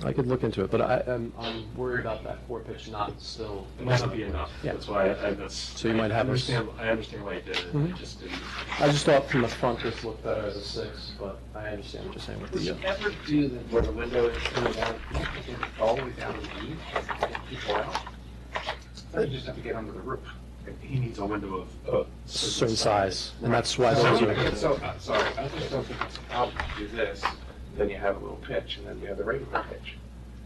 I could look into it, but I'm worried about that 4 pitch not still. It might not be enough, Yeah. that's why that's. So you might have a s- I understand why you did it, I Mhm. just didn't. I just thought from the front this looked better as a 6, but I understand what you're saying with Did you the. ever do the, where the window is in the one, all the way down to the E, get people out? You just have to get under the roof. He needs a window of Certain size, and that's why those So, are. sorry, I just don't think it's a problem to do this, then you have a little pitch, and then you have the regular pitch.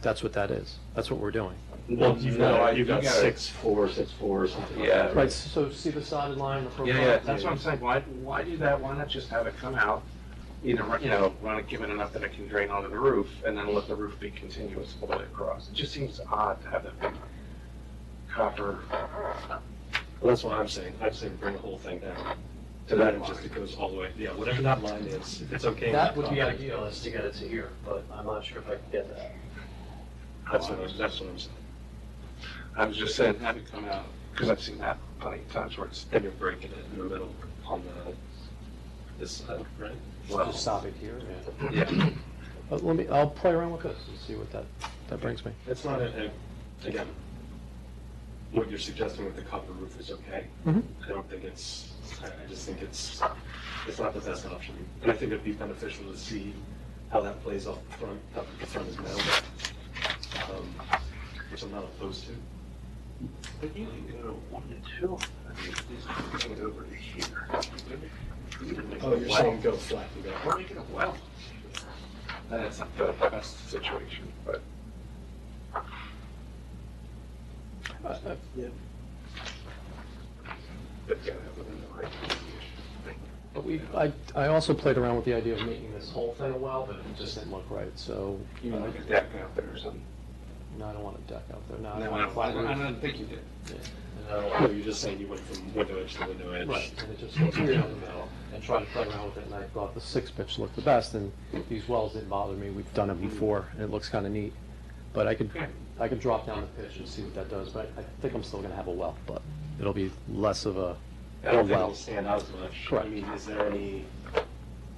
That's what that is. That's what we're doing. Well, you've No, got you gotta- 6-4, 6-4, or something like Yeah. that. Right, so see the solid line, the profile? Yeah, that's what I'm saying, why do that, why not just have it come out, either, want to give it enough that it can drain onto the roof, and then let the roof be continuous all the way across? It just seems odd to have that big copper. Well, that's what I'm saying bring the whole thing down. To that, and just it goes all the way, yeah, whatever that line is, if it's okay. That would be ideal, is to get it to here, but I'm not sure if I can get that. That's what I'm saying. I was just saying, have it come out, because I've seen that plenty of times where it's, Then you're breaking it in the middle on this side, right? Just stop it here, yeah. yeah. But I'll play around with this and see what that brings me. It's not again, what you're suggesting with the copper roof is okay. Mhm. I don't think I just think it's not the best option. And I think it'd be beneficial to see how that plays off the front, how the front is metal, which I'm not opposed to. But you can go 1 and 2, I mean, just bring it over to here. You can make Oh, it you're well. saying go flat and go. Or make it a well. That's not the best situation, but. Yeah. But you gotta have it in the right But I also played around with the idea of making this whole thing a well, but it just didn't look right, so. like a deck out there or something. No, I don't want a deck out there, no. No, want a flat roof. I don't think you did. Yeah. No, you're just saying you went from window edge to window edge. Right, and it just goes down the middle, and try to play around with it, and I thought the 6-pitch looked the best, and these wells didn't bother me, we've done it before, and it looks kinda neat. But I could drop down the pitch and see what that does, but I think I'm still gonna have a well, but it'll be less of a I don't think well. it'll stand out as much. Correct. I mean, is there any,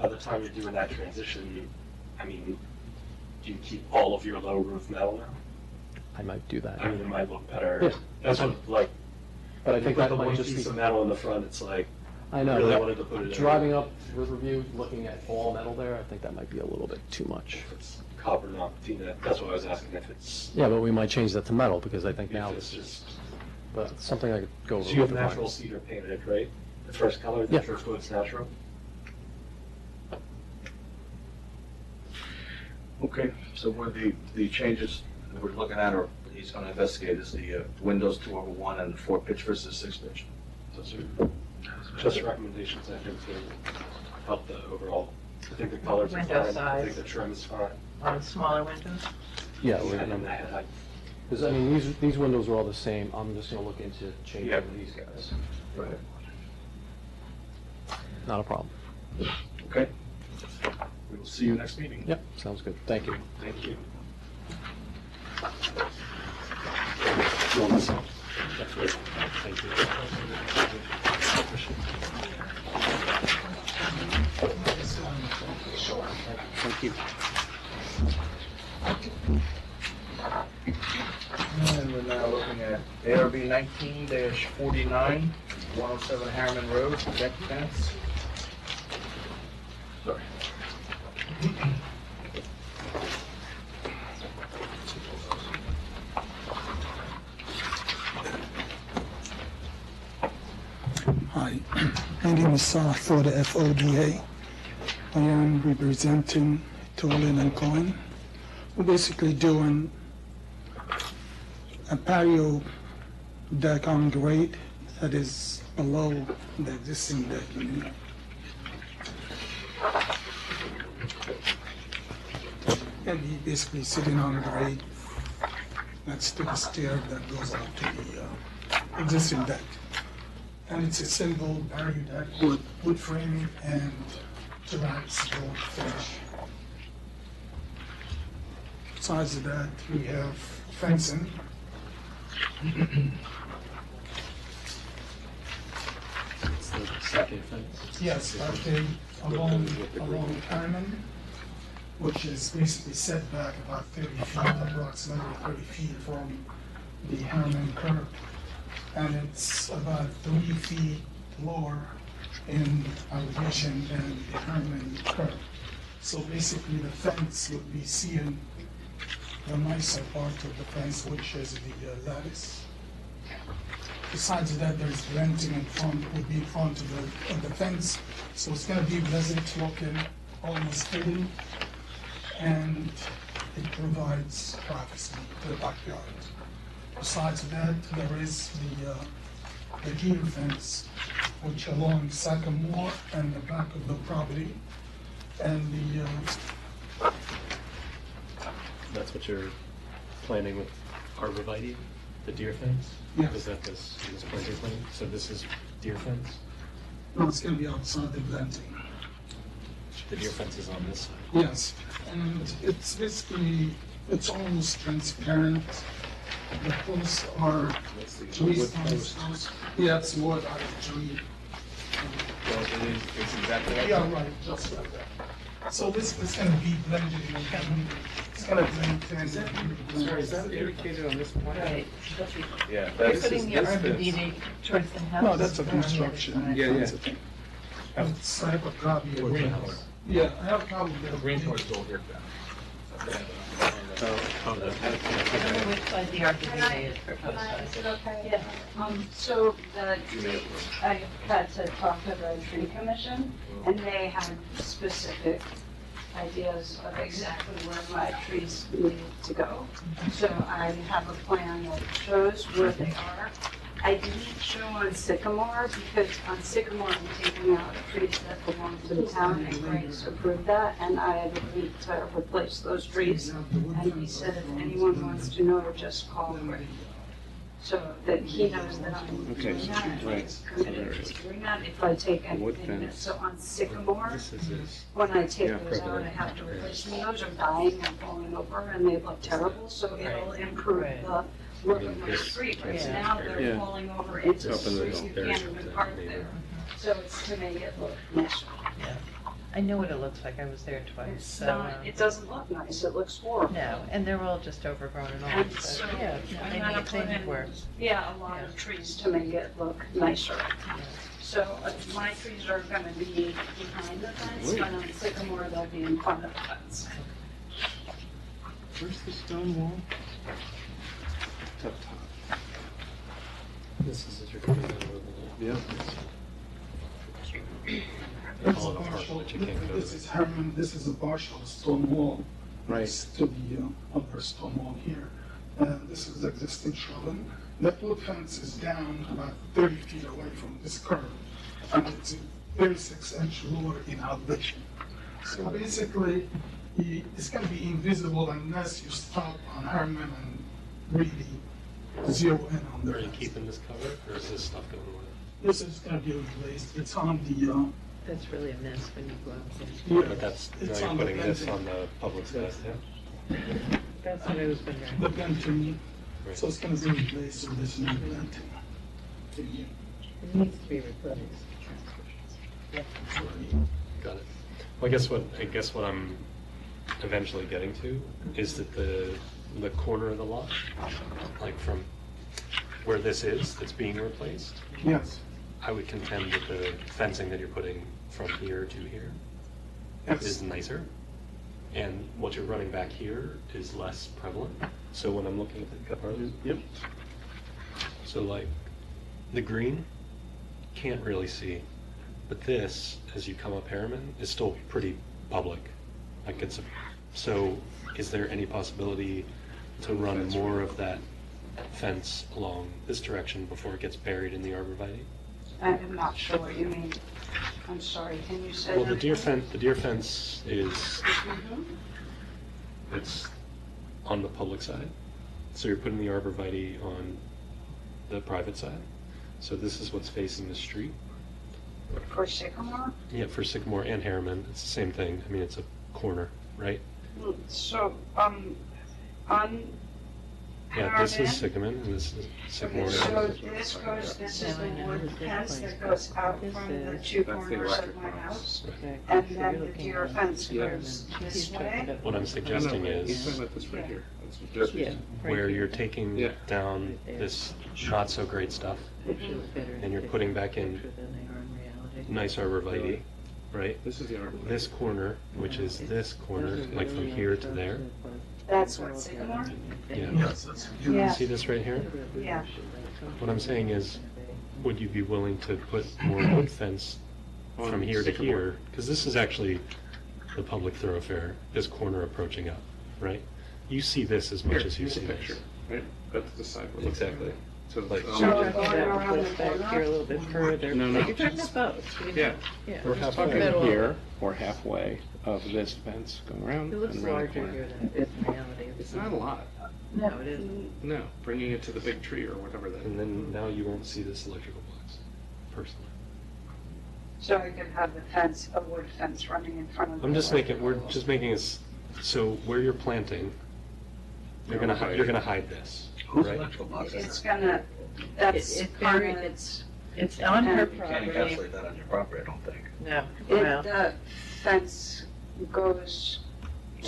other time you're doing that transition, I mean, do you keep all of your low roof metal now? I might do that. I mean, it might look better. Yeah. That's what, like, But I you think put that the might one just piece be, of metal in the front, it's like, I know, really but wanted to put it in. driving up Riverview, looking at all metal there, I think that might be a little bit too much. If it's copper, not patina, that's what I was asking, if it's, Yeah, but we might change that to metal, because I think now if it's it's just, but something I could go over so you have with the natural clients. cedar painted, right? The first color, Yeah. the first coat's natural? Okay, so what are the changes that we're looking at, or he's gonna investigate, is the windows 2/1 and 4-pitch versus 6-pitch? Those are just recommendations, I think, to help the overall, I think the colors are Window fine, I size. think the trim is fine. On smaller windows? Yeah, we're And then gonna, I had, because I mean, these windows are all the same, I'm just gonna look into changing Yeah. these guys. Right. Not a problem. Okay. We will see you next meeting. Yep, sounds good, thank you. thank you. That's great, thank you. Thank you. And we're now looking at ARB 19-49, 107 Harriman Road, deck fence. Sorry. Hi, my name is Foda, F-O-D-A. I am representing Tolan and Cohen. We're basically doing a patio deck on grade that is below the existing deck in here. And he basically sitting on grade next to the stair that goes up to the existing deck. And it's a single barrier deck with wood framing and terrace board finish. Besides of that, we have fencing. It's the second fence. Yes, okay, along Harriman, which is basically set back about 30 feet, approximately 30 feet from the Harriman curb. And it's about 3 feet lower in elevation than the Harriman curb. So basically, the fence would be seeing the nicer part of the fence, which is the lattice. Besides that, there's venting in front, would be in front of the fence, so it's gonna be pleasant looking, almost hidden, and it provides privacy to the backyard. Besides that, there is the deer fence, which along Sycamore and the back of the property, and the That's what you're planning with arborvitae, the deer fence? Yes. Is that this planting plan? So this is deer fence? no, it's gonna be outside the planting. The deer fence is on this side. Yes, and it's basically, it's almost transparent. The posts are That's the tree wood stumps. post. Yeah, it's wood out of tree. It's exactly like Yeah, right, just like that. So this is gonna be blended in, it's gonna blend in. Sorry, is that indicated on this plan? Right. Yeah, You're that's, putting the arborvitae towards the house? No, that's a construction. Yeah, yeah. That's a thing. It's, I have a copy of green it. color. Yeah, I have a copy of The it. green card's all here. I don't know which side the arborvitae is proposed on. Is it okay? Yeah, so I had to talk to the tree commission, and they had specific ideas of exactly where my trees need to go. So I have a plan that shows where they are, I didn't show on Sycamore because on Sycamore I'm taking out trees that belong to the town and Greg's approved that and I had agreed to replace those trees. And he said if anyone wants to know, just call Greg. So that he knows that I'm Okay, doing that, right. he's committed to doing that if I take Wood anything. fence. So on Sycamore, This is this. when I take Yeah, those out, probably. I have to replace them. Those are dying and falling over and they look terrible, so it'll improve Right. the look of my street. Because Yeah. now they're Yeah. falling over into the Up in the- street, you there's can't even the park neighbor. there. So it's to make it look nicer. I know what it looks like, I was there twice, It's so. not, it doesn't look nice, it looks horrible. No, and they're all just overgrown and all, And so, so yeah, I'm they gonna need, they put need in, work. yeah, a lot of trees to make it look nicer. So my trees are gonna be behind the fence, but on Sycamore, they'll be in front of the fence. Where's the stone wall? It's up top. This is as you're coming down over the. Yeah. That's Call a it a park, partial, but you can't go this to is Herman, this is a partial stone wall. Right. Next to the upper stone wall here. And this is the existing shrubbery. That wood fence is down about 30 feet away from this curve. And it's a 36-inch lower in elevation. So basically, it's gonna be invisible unless you stop on Herman and really zero in on the Are you fence. keeping this covered, or is this stuff going away? This is gonna be replaced. It's on the, That's really a mess when you go out there. yeah, But that's, now it's you're on the putting this venting. on the public side, yeah? That's what I was wondering. The venting, Right. so it's gonna be replaced with this new venting. It needs to be replaced. Got it. Well, I guess what I'm eventually getting to is that the corner of the lot, like from where this is, that's being replaced, Yes, I would contend that the fencing that you're putting from here to here is yes, nicer. And what you're running back here is less prevalent. So when I'm looking at the, Yep. so like, the green, can't really see. But this, as you come up Harriman, is still pretty public. Like it's, so is there any possibility to run more of that fence along this direction before it gets buried in the arborvitae? I'm not sure what you mean. I'm sorry, can you say that? Well, the deer fence is, Mhm. it's on the public side. So you're putting the arborvitae on the private side. So this is what's facing the street. For Sycamore? Yeah, for Sycamore and Harriman, it's the same thing. I mean, it's a corner, right? So, on Yeah, this is Harriman? Sycamore and this is Sycamore. Okay, so this is the wood fence that goes out from the two corners of my house. And then the deer fence goes this way. What I'm suggesting He's is talking about this right here. That's just. where you're taking Yeah. down this not so great stuff and you're putting back in nice arborvitae, right? This is the arbor. This corner, which is this corner, like from here to there. That's what Sycamore? Yeah. yes, that's. Yeah. See this right here? Yeah. What I'm saying is, would you be willing to put more wood fence from On here to Sycamore. here? Because this is actually the public thoroughfare, this corner approaching up, right? You see this as much as you Here's a see picture, this. right? That's the side we're looking at. Exactly. So, Like- um, So we're going around the Back here a corner? little bit further. No, no. You're talking about both. Yeah. Yeah. we're Just halfway middle. here, or halfway of this fence going around It looks and around the larger corner. here than it is in reality. It's not a lot. No, it isn't. No, bringing it to the big tree or whatever that. And then now you won't see this electrical box, personally. So I could have the fence, a wood fence running in front of the. I'm just making, we're just making this, so where you're planting, you're gonna hide this, right? It's gonna, that's It's part very, of, it's on her You property. that on your property, I don't think. No, it, well, the fence goes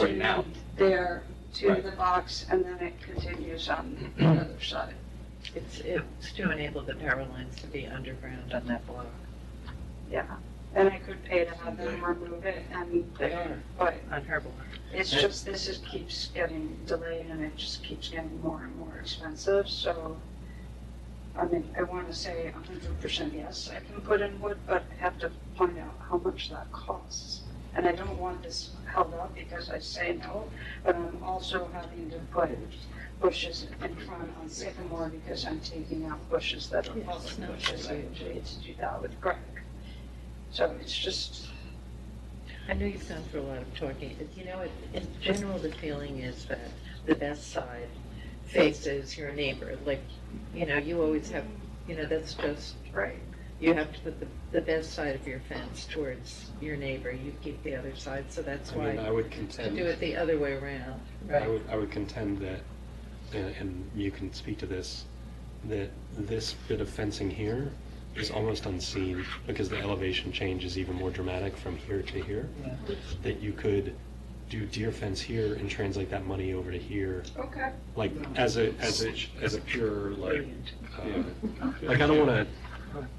Right now. to there, to Right. the box, and then it continues on the other side. it's to enable the power lines to be underground on that block. Yeah, and I could pay to have them remove it and. They are. But On her block. it's just, this is, keeps getting delayed and it just keeps getting more and more expensive, so. I mean, I wanna say 100% yes, I can put in wood, but I have to find out how much that costs. And I don't want this held up because I say no, but I'm also having to put bushes in front on Sycamore because I'm taking out bushes that are Yeah, public it's not bushes. I huge. usually get to do that with Greg. So it's just, I know you've gone through a lot of talking, but you know, in general, the feeling is that the best side faces your neighbor. Like, you know, you always have, you know, that's just right. You have to put the best side of your fence towards your neighbor. You keep the other side, so that's I why mean, I would to contend. do it the other way around. I would contend that, and you can speak to this, that this bit of fencing here is almost unseen because the elevation change is even more dramatic from here to here. That you could do deer fence here and translate that money over to here, okay. like as a pure like like I don't want to.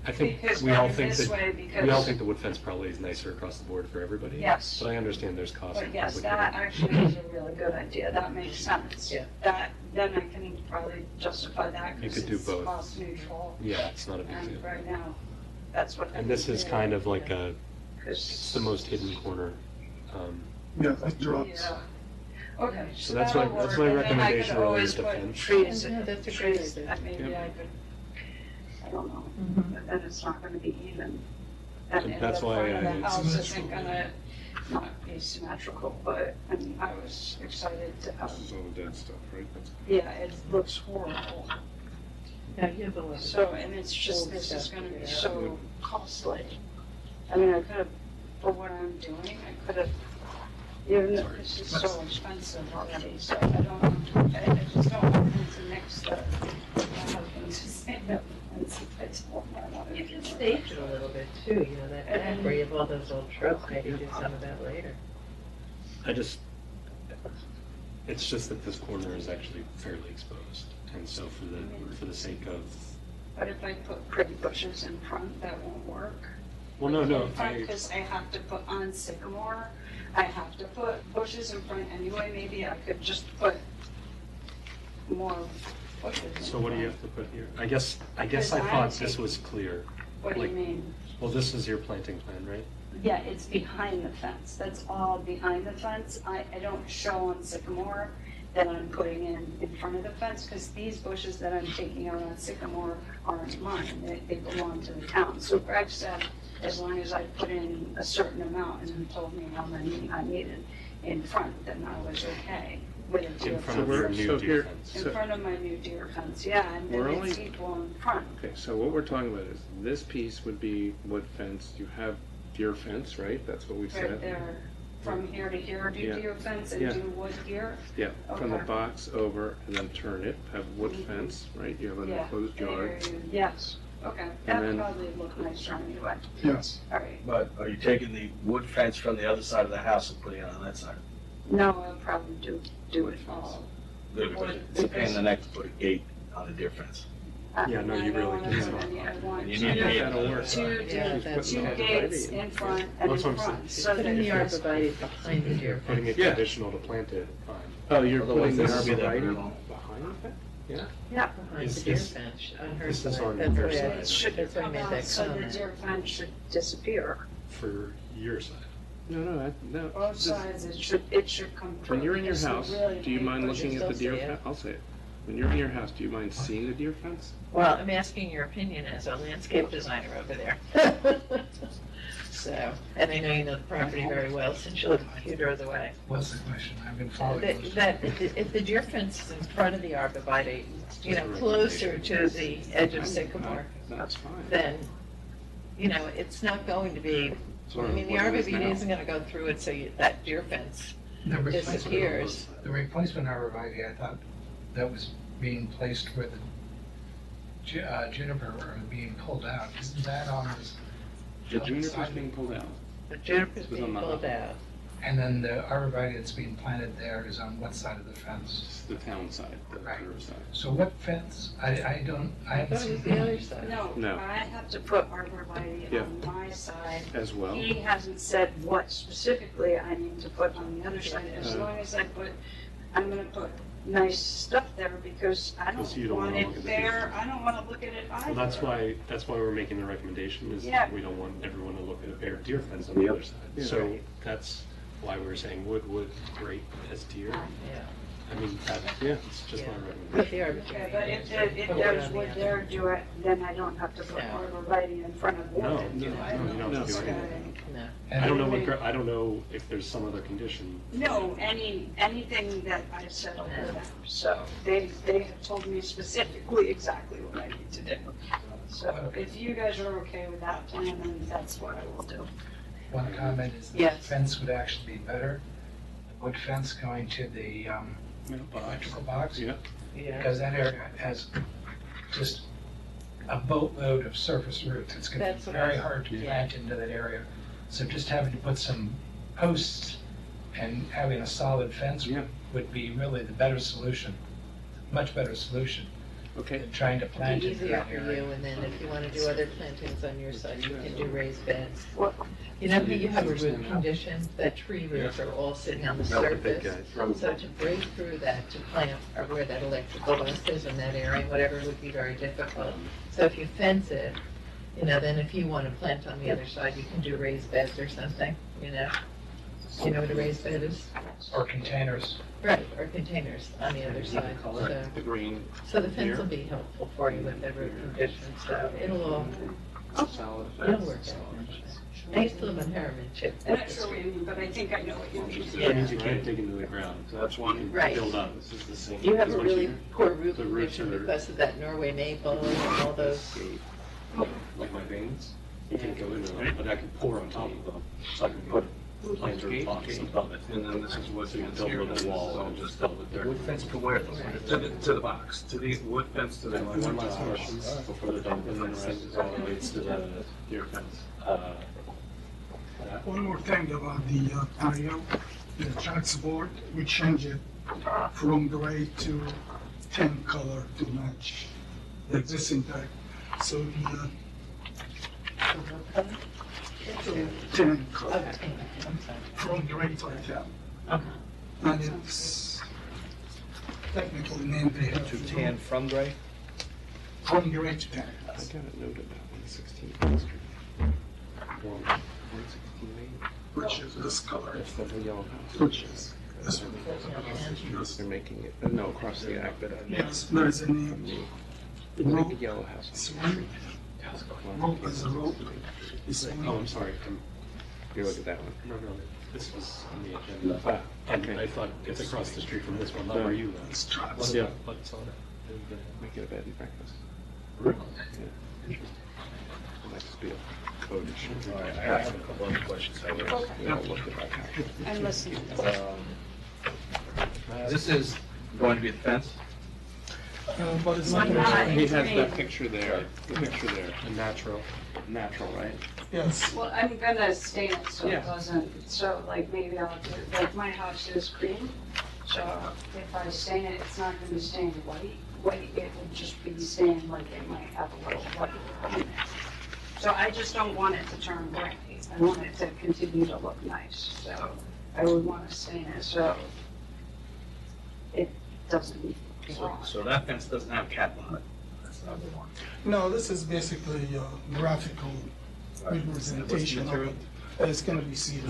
I think Because we all going think this that way we all because- think the wood fence probably is nicer across the board for everybody. Yes. But I understand there's cost. But yes, implications. that actually is a really good idea. That makes sense. Yeah. That, then I can probably justify that You because could do it's both. cost neutral. Yeah, it's not a big deal. And right now, that's what. And this is kind of like a, Because- it's the most hidden corner. Yeah, that drops. Yeah. Okay. So that's that'll my- that's work. my And then I recommendation could related always to put fence. Trees, Yeah, that's a great trees idea. that maybe Yep. I could, I don't know, Mhm. but then it's not gonna be even. And And the that's why front of I- the house isn't gonna, not be symmetrical, but, I mean, I was excited to have, This is all the dead stuff, right? That's yeah, it looks horrible. Yeah, you have a lot of. So, and it's just, Old this is stuff, gonna be yeah. so costly. I mean, I could have, for what I'm doing, I could have, even though this is so expensive already, so I don't, I just don't want it to mix the, my husband to say no. It's more, I want You to. can stage it a little bit too, you know, that back where you have all those old trucks, maybe do some of that later. It's just that this corner is actually fairly exposed. And so for the sake of, But if I put pretty bushes in front, that won't work. well, no, Because I have to put on Sycamore, I have to put bushes in front anyway, maybe I could just put more bushes in so what do you front. have to put here? I guess I Because thought I'm this taking- was clear. What do you like- mean? Well, this is your planting plan, right? Yeah, it's behind the fence, that's all behind the fence. I don't show on Sycamore that I'm putting in front of the fence, because these bushes that I'm taking out on Sycamore aren't mine, they belong to the town. So Greg said, as long as I put in a certain amount, and he told me how many I needed in front, then I was okay with a deer In front So of we're- your new so deer here- fence. In front of my new deer fence, yeah, and We're then only- it's equal in front. Okay, so what we're talking about is, this piece would be wood fence, you have deer fence, right? That's what we said? Right there, from here to here, do Yeah. deer fence and Yeah. do wood here. Yeah, from the Okay. box over and then turn it, have wood fence, right? You have an Yeah, enclosed yard. there you- Yes, okay, And that then- probably look nicer anyway, Yes. all right. But are you taking the wood fence from the other side of the house and putting it on that side? No, I'll probably do it all. Good, because it's a pain in the neck to put a gate on a deer fence. Yeah, no, you really I can't. don't wanna do any, I want You two, need to get That'll work. two, Yeah, that's two right. gates in front and in That's what I'm front, saying. so that Putting the if there's. arborvitae behind the deer Putting fence. it Yeah. conditional to plant it, fine. Oh, you're Otherwise, putting the this will be the- arborvitae behind it? Yeah. Yeah, Behind the Is deer this- fence on her this is side. on That's your why I- side. it should That's why I come made out, that so the comment. deer fence should disappear. For your side. No. Both this- sides, it should come through. When you're in your because they house, really do you need mind bushes. looking at the Still deer see it. fence? I'll say it. When you're in your house, do you mind seeing the deer fence? Well, I'm asking your opinion as a landscape designer over there. So, and I know you know the property very well since you live a few doors away. What's the question? I've been following this. That if the deer fence is in front of the arborvitae, you know, closer to the edge of Sycamore, That's fine. then, you know, it's not going to be, I mean, the arborvitae isn't gonna go through it, so that deer fence The replacement- disappears. The replacement arborvitae, I thought that was being placed where the juniper are being pulled out. Isn't that on this? The juniper's being pulled out. The juniper's It was being on the- pulled out. And then the arborvitae that's being planted there is on what side of the fence? It's the town side, the Right. curve side. So what fence? I I haven't thought it was seen. the other side. No, No. I have to put arborvitae Yeah. on my side. As well? He hasn't said what specifically I need to put on the other side, as Uh. long as I'm gonna put nice stuff there, because I So you don't don't want wanna look it at the there, I don't wanna look at it either. Well, that's why we're making the recommendation, is Yeah. we don't want everyone to look at a bare deer fence on the other side. Yeah. So that's why we're saying wood, great as deer. Yeah. I mean, yeah, it's just my But the Okay, but if arbitrary. there's wood there, do it, then I don't have to put arborvitae in front of No, wood, do I? no, you don't have to do anything. No. I don't know what, I don't know if there's some other condition. No, anything that I've said over them, so they have told me specifically exactly what I need to do. So if you guys are okay with that plan, then that's what I will do. One comment is that Yes. the fence would actually be better, the wood fence going to the electrical box. Yeah. Yeah. Because that area has just a boatload of surface roots. It's going to That's be what I- very hard to yeah. plant into that area. So just having to put some posts and having a solid fence Yeah. would be really the better solution, much better solution Okay. than trying to It'd plant be into easier that for area. you, and then if you want to do other plantings on your side, you can do raised beds. What? You know, you have a root condition, that tree roots are all sitting on the surface. So to break through that, to plant or where that electrical box is in that area, whatever, would be very difficult. So if you fence it, you know, then if you want to plant on the other side, you can do raised beds or something, you know? You know what a raised bed is? Or containers. Right, or containers on the other side, so. The green. So the fence will be helpful for you with the root condition, so it'll Solid. it'll work out. I used to live on Harriman too. I'm not sure what you mean, but I think I know what you mean. That means you can't dig into the ground, so that's one. Right. Build up, this is the same. You have a really poor root The roots condition are- because of that Norway maple and all those. Like my veins, you can't go into them, but I can pour on top of them, so I can put plants or pots above it. And then this is what So you the can build interior with is, a wall so and just just fill with dirt. wood fence to where? To the box, to the wood fence to the. And one last question before they're done, and then the rest is all relates to the deer fence. One more thing about the patio, the tracks board, we changed it from gray to tan color to match the existing tag. So the tan color, from gray to tan. And it's technically named To tan from gray? from gray to tan. I got it noted on 16th Main Street. 116 Main. Which is this color, That's the yellow house. which is this one. They're making it, no, across the ag, but. Yes, there is a name. The Rope. yellow house. It's one. Rope is a rope. It's Oh, one. I'm sorry. You look at that one. No, no, this was on the agenda. And I thought it's across the street from this one, not where you live. It's tracks. What's on it? Make it a bed and breakfast. Really? Yeah. It might just be a code issue. All right, I have a couple other questions. Yeah, I'll look at that. I'm listening. This is going to be the fence? But it's not- He has that picture there, the picture there, a natural, right? Yes. Well, I'm gonna stain it so Yeah. it doesn't, so like maybe I'll do, like my house is cream. So if I stain it, it's not gonna be stained white, it would just be stained like it might have a little white in it. So I just don't want it to turn gray. I want it to continue to look nice, so I would wanna stain it so it doesn't. So that fence doesn't have cap on it? That's number one. No, this is basically a graphical representation of it. It's gonna be cedar.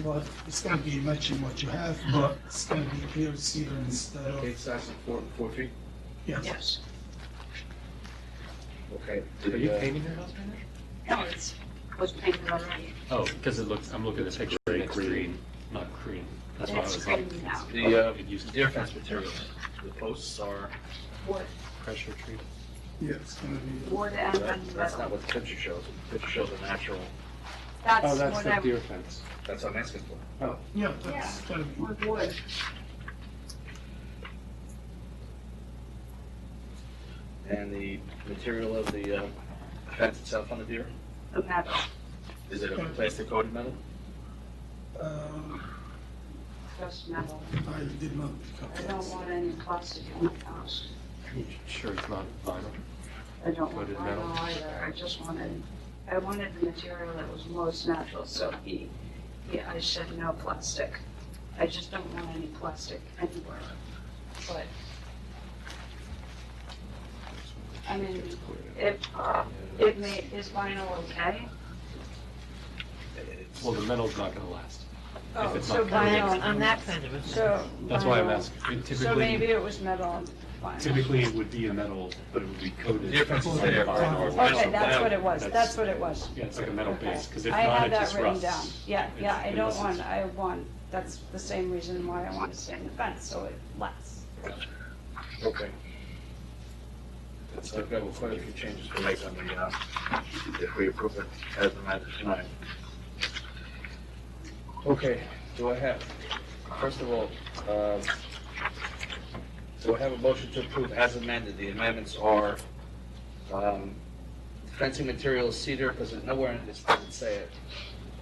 But it's gonna be matching what you have, but it's gonna be clear cedar instead of, Gate size of 4 feet? yes. Yes. Okay. Are you painting your house right now? No, it's, was painted already. Oh, because it looks, I'm looking at the picture, it's green, not cream. That's why I It's was like. green now. The deer fence materials, the posts are, Wood, Pressure treated. Yeah, it's gonna be, wood and that's not metal. what the picture shows. The picture shows a natural, That's Oh, that's what the I, deer fence. that's what I'm asking for. yeah, that's gonna be, with wood. And the material of the fence itself on the deer, The metal, is it a plastic coated metal? just metal. I did not pick up I that. don't want any plastic in my house. You sure it's not vinyl? I don't want Coated vinyl metal? either. I wanted the material that was most natural, so I said no plastic. I just don't want any plastic anywhere. But, I mean, is vinyl okay? Well, the metal's not gonna last. Oh, it's so not vinyl. On that kind of a. So. That's why I'm vinyl. asking. So maybe it was metal and vinyl. Typically, it would be a metal, but it would be coated. The difference is there. Okay, that's what it was, That's- that's what it was. Yeah, it's like a metal Okay. base, because if I not, had it that just written rusts. down. Yeah, yeah, I It don't rustens. that's the same reason why I want to stay in the fence, so it lasts. Okay. So I've got quite a few changes to make on the, if we approve it as amended tonight. Okay, first of all, do I have a motion to approve as amended? The amendments are, fencing material is cedar, because nowhere in this doesn't say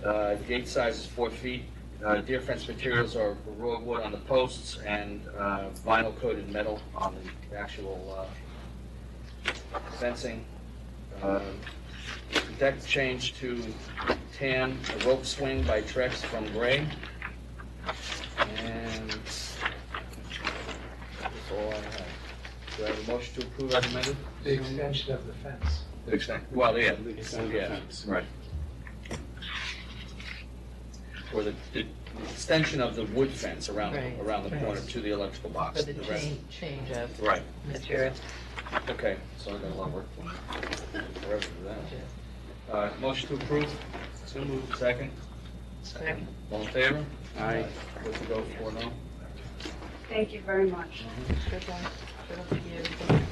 it. Gate size is 4 feet. Deer fence materials are raw wood on the posts and vinyl coated metal on the actual fencing. Deck change to tan, a rope swing by Trex from gray. And that's all I have. Do I have a motion to approve as amended? The extension of the fence. Well, yeah, Extend the yeah, fence. right. Or the extension of the wood fence around Right, the corner right. to the electrical box. For the change of Right, material. okay, so I've got a lot of work forever for that. Motion to approve? So moved. Second? Second. All in favor? Aye. Good to go, 4-0. Thank you very much. Good luck. Good luck with everything.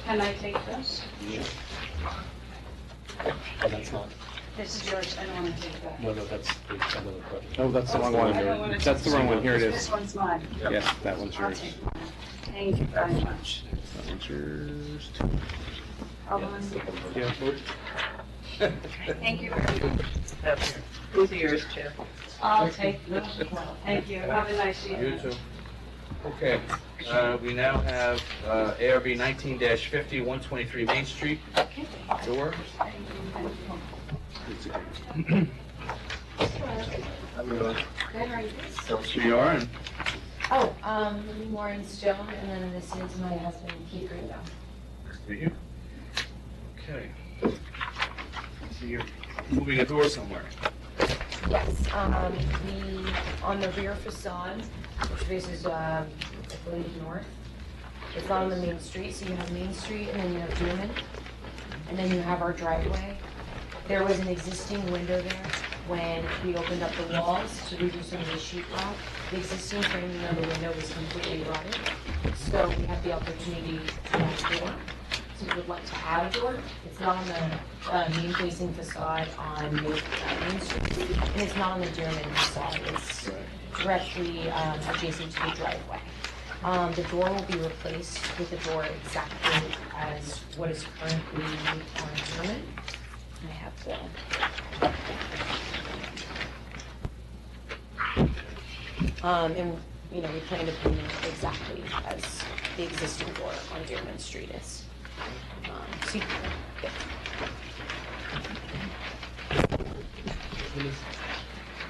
Can I take this? Oh, that's not, This is yours, I don't want to take that. no, that's another project. Oh, that's the wrong I don't one. wanna That's the wrong one. Here it This is. one's mine. Yes, that one's I'll yours. take mine. Thank you very much. That one's yours. Ellen, Yeah. thank you very much. Who's yours, too? I'll take this. Thank you. Have a nice evening. You too. Okay, we now have ARB 19-50, 123 Main Street. Door. Tell us who you are and Oh, Lauren Stone, and then this is my husband, Keith Ringo. nice to meet you. Okay. So you're moving a door somewhere. Yes, we, on the rear facade, which faces, I believe, north, it's not on the main street, so you have Main Street, and then you have Dearman, and then you have our driveway. There was an existing window there when we opened up the walls to redo some of the sheetrock. The existing framing of the window was completely rotted, so we have the opportunity to add a door. So we would like to add a door. It's not on the main facing facade on Main Street, and it's not on the Dearman facade. It's directly adjacent to the driveway. The door will be replaced with a door exactly as what is currently on Dearman. I have the. And, you know, we plan to paint it exactly as the existing door on Dearman Street is. So, yeah.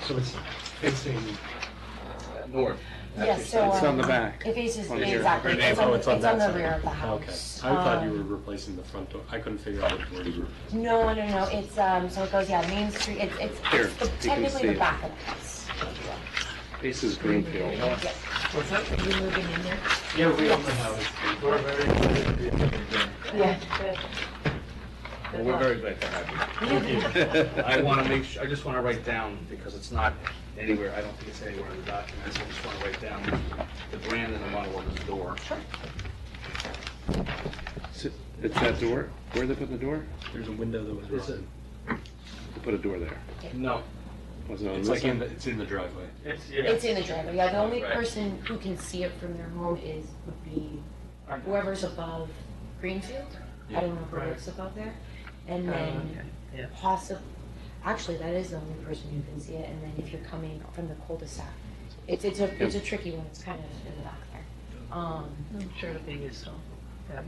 So it's facing North. Yes, so. It's on the back. It faces, On the rear. exactly, it's Oh, on, it's on it's on that the side. rear of the Okay. house. I thought you were replacing the front door. I couldn't figure out what door you were. No, it's, so it goes, yeah, Main Street, it's Here, the- you can technically see the it. back of the house. This is Greenfield. Yeah. What's that? Are you moving in there? Yeah, we own the house. We're very, Yeah. we're very glad to have you. I want to make sure, I just want to write down, because it's not anywhere, I don't think it's anywhere in the documents, I just want to write down the brand and the model of the door. It's that door? Where they put the door? There's a window that was rotted. They put a door there. No. Was it on It's this like side? it's in the driveway. It's in the driveway, yeah, the only Right. person who can see it from their home would be whoever's above Greenfield. I don't know who lives above there. And then Yeah. actually, that is the only person who can see it, and then if you're coming from the cul-de-sac, it's a tricky one, it's kind of in the back there. I'm sure it'll be useful. Yeah.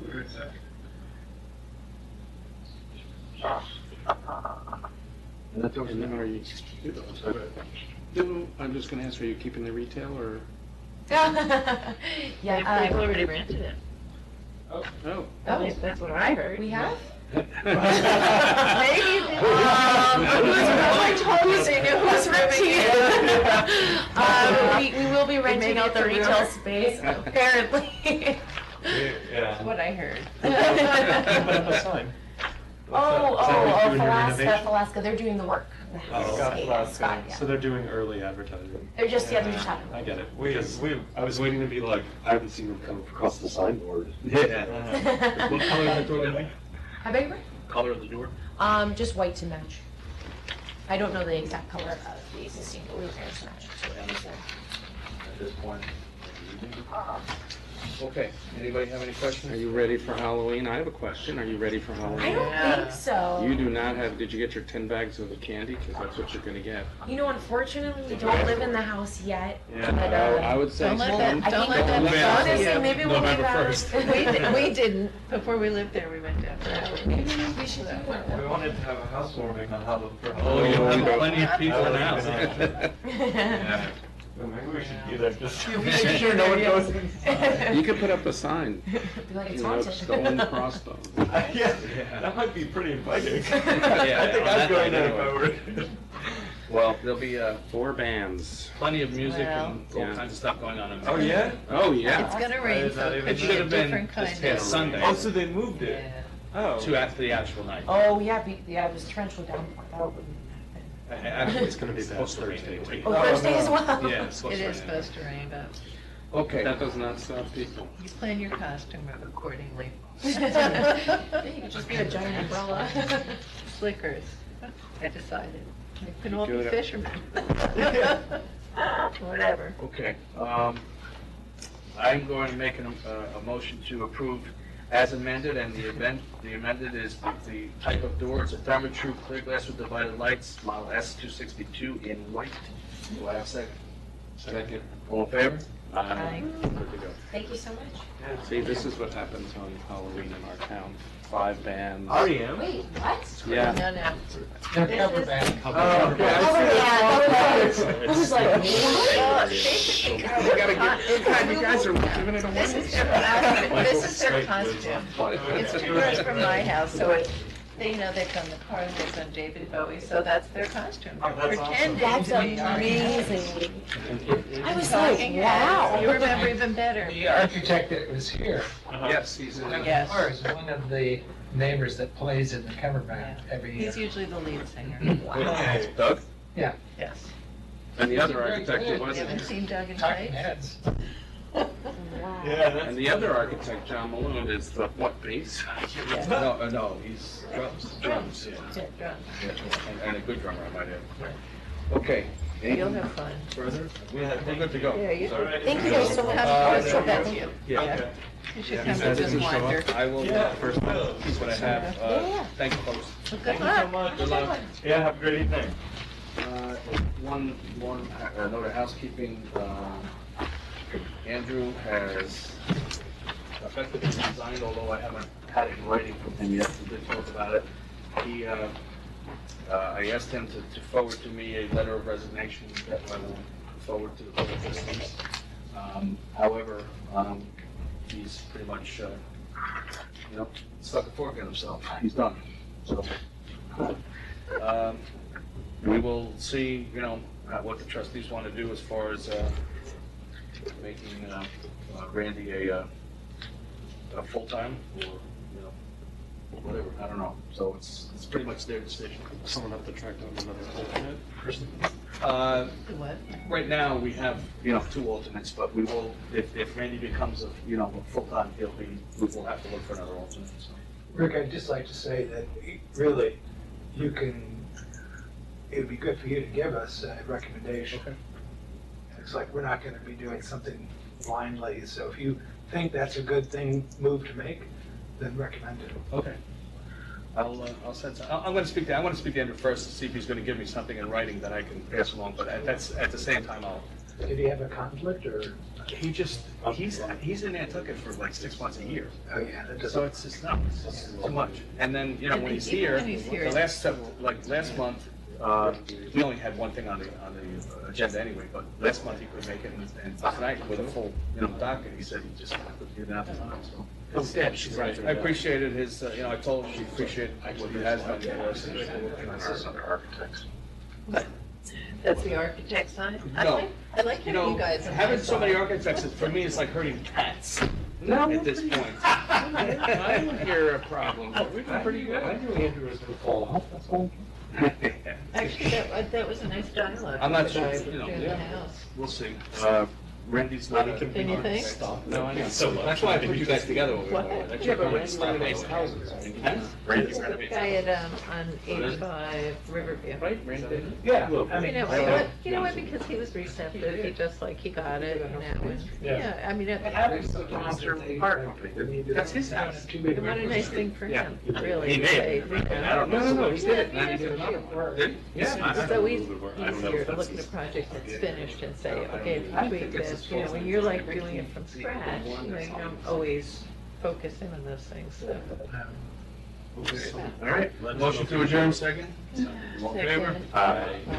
Where is that? And then are you? No, I'm just gonna ask, are you keeping the retail or? Yeah, They've already rented it. Oh. Oh. That's what I heard. We have? Maybe you did. Who's We will be renting out the retail space, apparently. Yeah. What I heard. Put up a sign. Alaska, they're doing the work. The house. Oh, Yeah. so they're doing early advertising. They're just having. I get it. I was waiting to be like, I haven't seen them come across the signboard. Yeah. What color is the door gonna be? I beg your Color of the door? pardon? Just white to match. I don't know the exact color of the existing, but we were going to match. At this point. Okay, anybody have any questions? Are you ready for Halloween? I have a question. Are you ready for Halloween? I don't think so. You do not have, did you get your 10 bags of candy? Because that's what you're gonna get. You know, unfortunately, we don't live in the house yet. Yeah, but, I would say. Don't let I that think bother honestly, you. maybe we'll leave November out. 1st. We didn't. Before we lived there, we went down for Halloween. We should do We wanted to have a housewarming on Halloween. Oh, you'll have plenty of people now. Yeah. Maybe we should do that just. Sure, no one goes You could put up a sign, Be like, it's you know, haunted. stolen crossbones. Yeah, that might be pretty inviting. Yeah, I think on I'd that join night that if I anyway. were. Well, there'll be 4 bands. plenty of music Well. and all kinds of stuff going on in there. Oh, yeah? Oh, yeah. It's gonna rain, so it It could should be a have been different kind this of. past Sunday. Oh, so they moved it? Oh. To after the actual night. Oh, yeah, it was torrential downpour. That wouldn't happen. Actually, It's gonna be bad supposed to rain Thursday, anyway. Oh, Thursday as well? Yeah, it's supposed It to is rain. supposed to rain, but Okay. That does not stop people. you plan your costume accordingly. Yeah, you could just be a giant umbrella. Slickers, I decided. You can all be Good. fishermen. Whatever. Okay, I'm going to make a motion to approve as amended, and the amended is the type of door, it's a Therma-Tru clear glass with divided lights, model S262 in white. Do I have a second? Second. All in favor? Aye. Good to go. Thank you so much. See, this is what happens on Halloween in our town. 5 bands. REM? Wait, what? Yeah. No, no. They're cover band. Oh, yeah, I was like, what? You guys are giving it This is their costume. It's yours from my house, so it's, you know, they've done the Cardigans on David Bowie, so that's their costume. Pretending That's to be amazing. I was talking like, heads. wow. You remember even better. The architect that was here, Yes, he's in. Yes. is one of the neighbors that plays in the cover band every year. He's usually the lead singer. Doug? Yeah. Yes. And the other architect You was haven't seen Doug and Talking Faith? Heads. Yeah, And the other architect, John Malone, is the what, bass? No, he's drums. Drums, yeah. And a good drummer, I might add. Okay. You'll have fun. Further? We're good to go. Yeah, you should. Thank you guys so much. Come show that to you. Yeah. You should Yeah, come that and doesn't just show up. wander. I will, first piece what I have. Yeah. Thank you, folks. Good luck. Good luck. Yeah, have a great evening. One note of housekeeping. Andrew has effectively resigned, although I haven't had it in writing from him yet. We did talk about it. I asked him to forward to me a letter of resignation that I will forward to the Board of Trustees. However, he's pretty much, stuck a fork in himself. He's done. So, we will see, what the trustees want to do as far as making Randy a full-time or, whatever, I don't know. So it's pretty much their decision. Someone have to track down another alternate person. What? Right now, we have, 2 alternates, but we will, if Randy becomes a full-time, we will have to look for another alternate, so. Rick, I'd just like to say that really, it would be good for you to give us a recommendation. Okay. It's like, we're not gonna be doing something blindly, so if you think that's a good move to make, then recommend it. Okay. I'll send some, I want to speak to Andrew first to see if he's going to give me something in writing that I can pass along, but at the same time, Did he have a conflict, or? he's in Nantucket for like 6 months a year. Oh, yeah, that So doesn't. it's just, no, it's just too much. And then, when he's Even here, when he's here, last month, We only had one thing on the agenda anyway, but last month he couldn't make it, and tonight with a full, docket, he said he just didn't have the time, so. Yeah, she's right. I appreciated his, I told him she appreciated what he has done for us. That's the architect side? No. I like having you guys. on Having my so many side. architects, for me, it's like herding cats at this point. I don't hear a problem, but we've been pretty good. I knew Andrew was gonna fall off, that's all. Actually, that was a nice dialogue. I'm not with sure, the guy doing the yeah. house. We'll see. Randy's not a... Can you think? No, I know. That's why I put you guys together. What? That's Yeah, your but point. Randy renovates houses. Randy The guy at, on 85 Riverview. Right, Randy? Yeah. You know what, because he was receptive, he just like, he got it, and, yeah, I mean, That's his house. what a nice thing for him, really. He to made say, it. you know. I don't know. No, he did it. Yeah, Did he? Yeah. So easier to look at a project that's finished and say, okay, if you tweak this, when you're like doing it from scratch, you don't always focus in on those things, so. All right, motion to adjourn, second? All in favor? Second.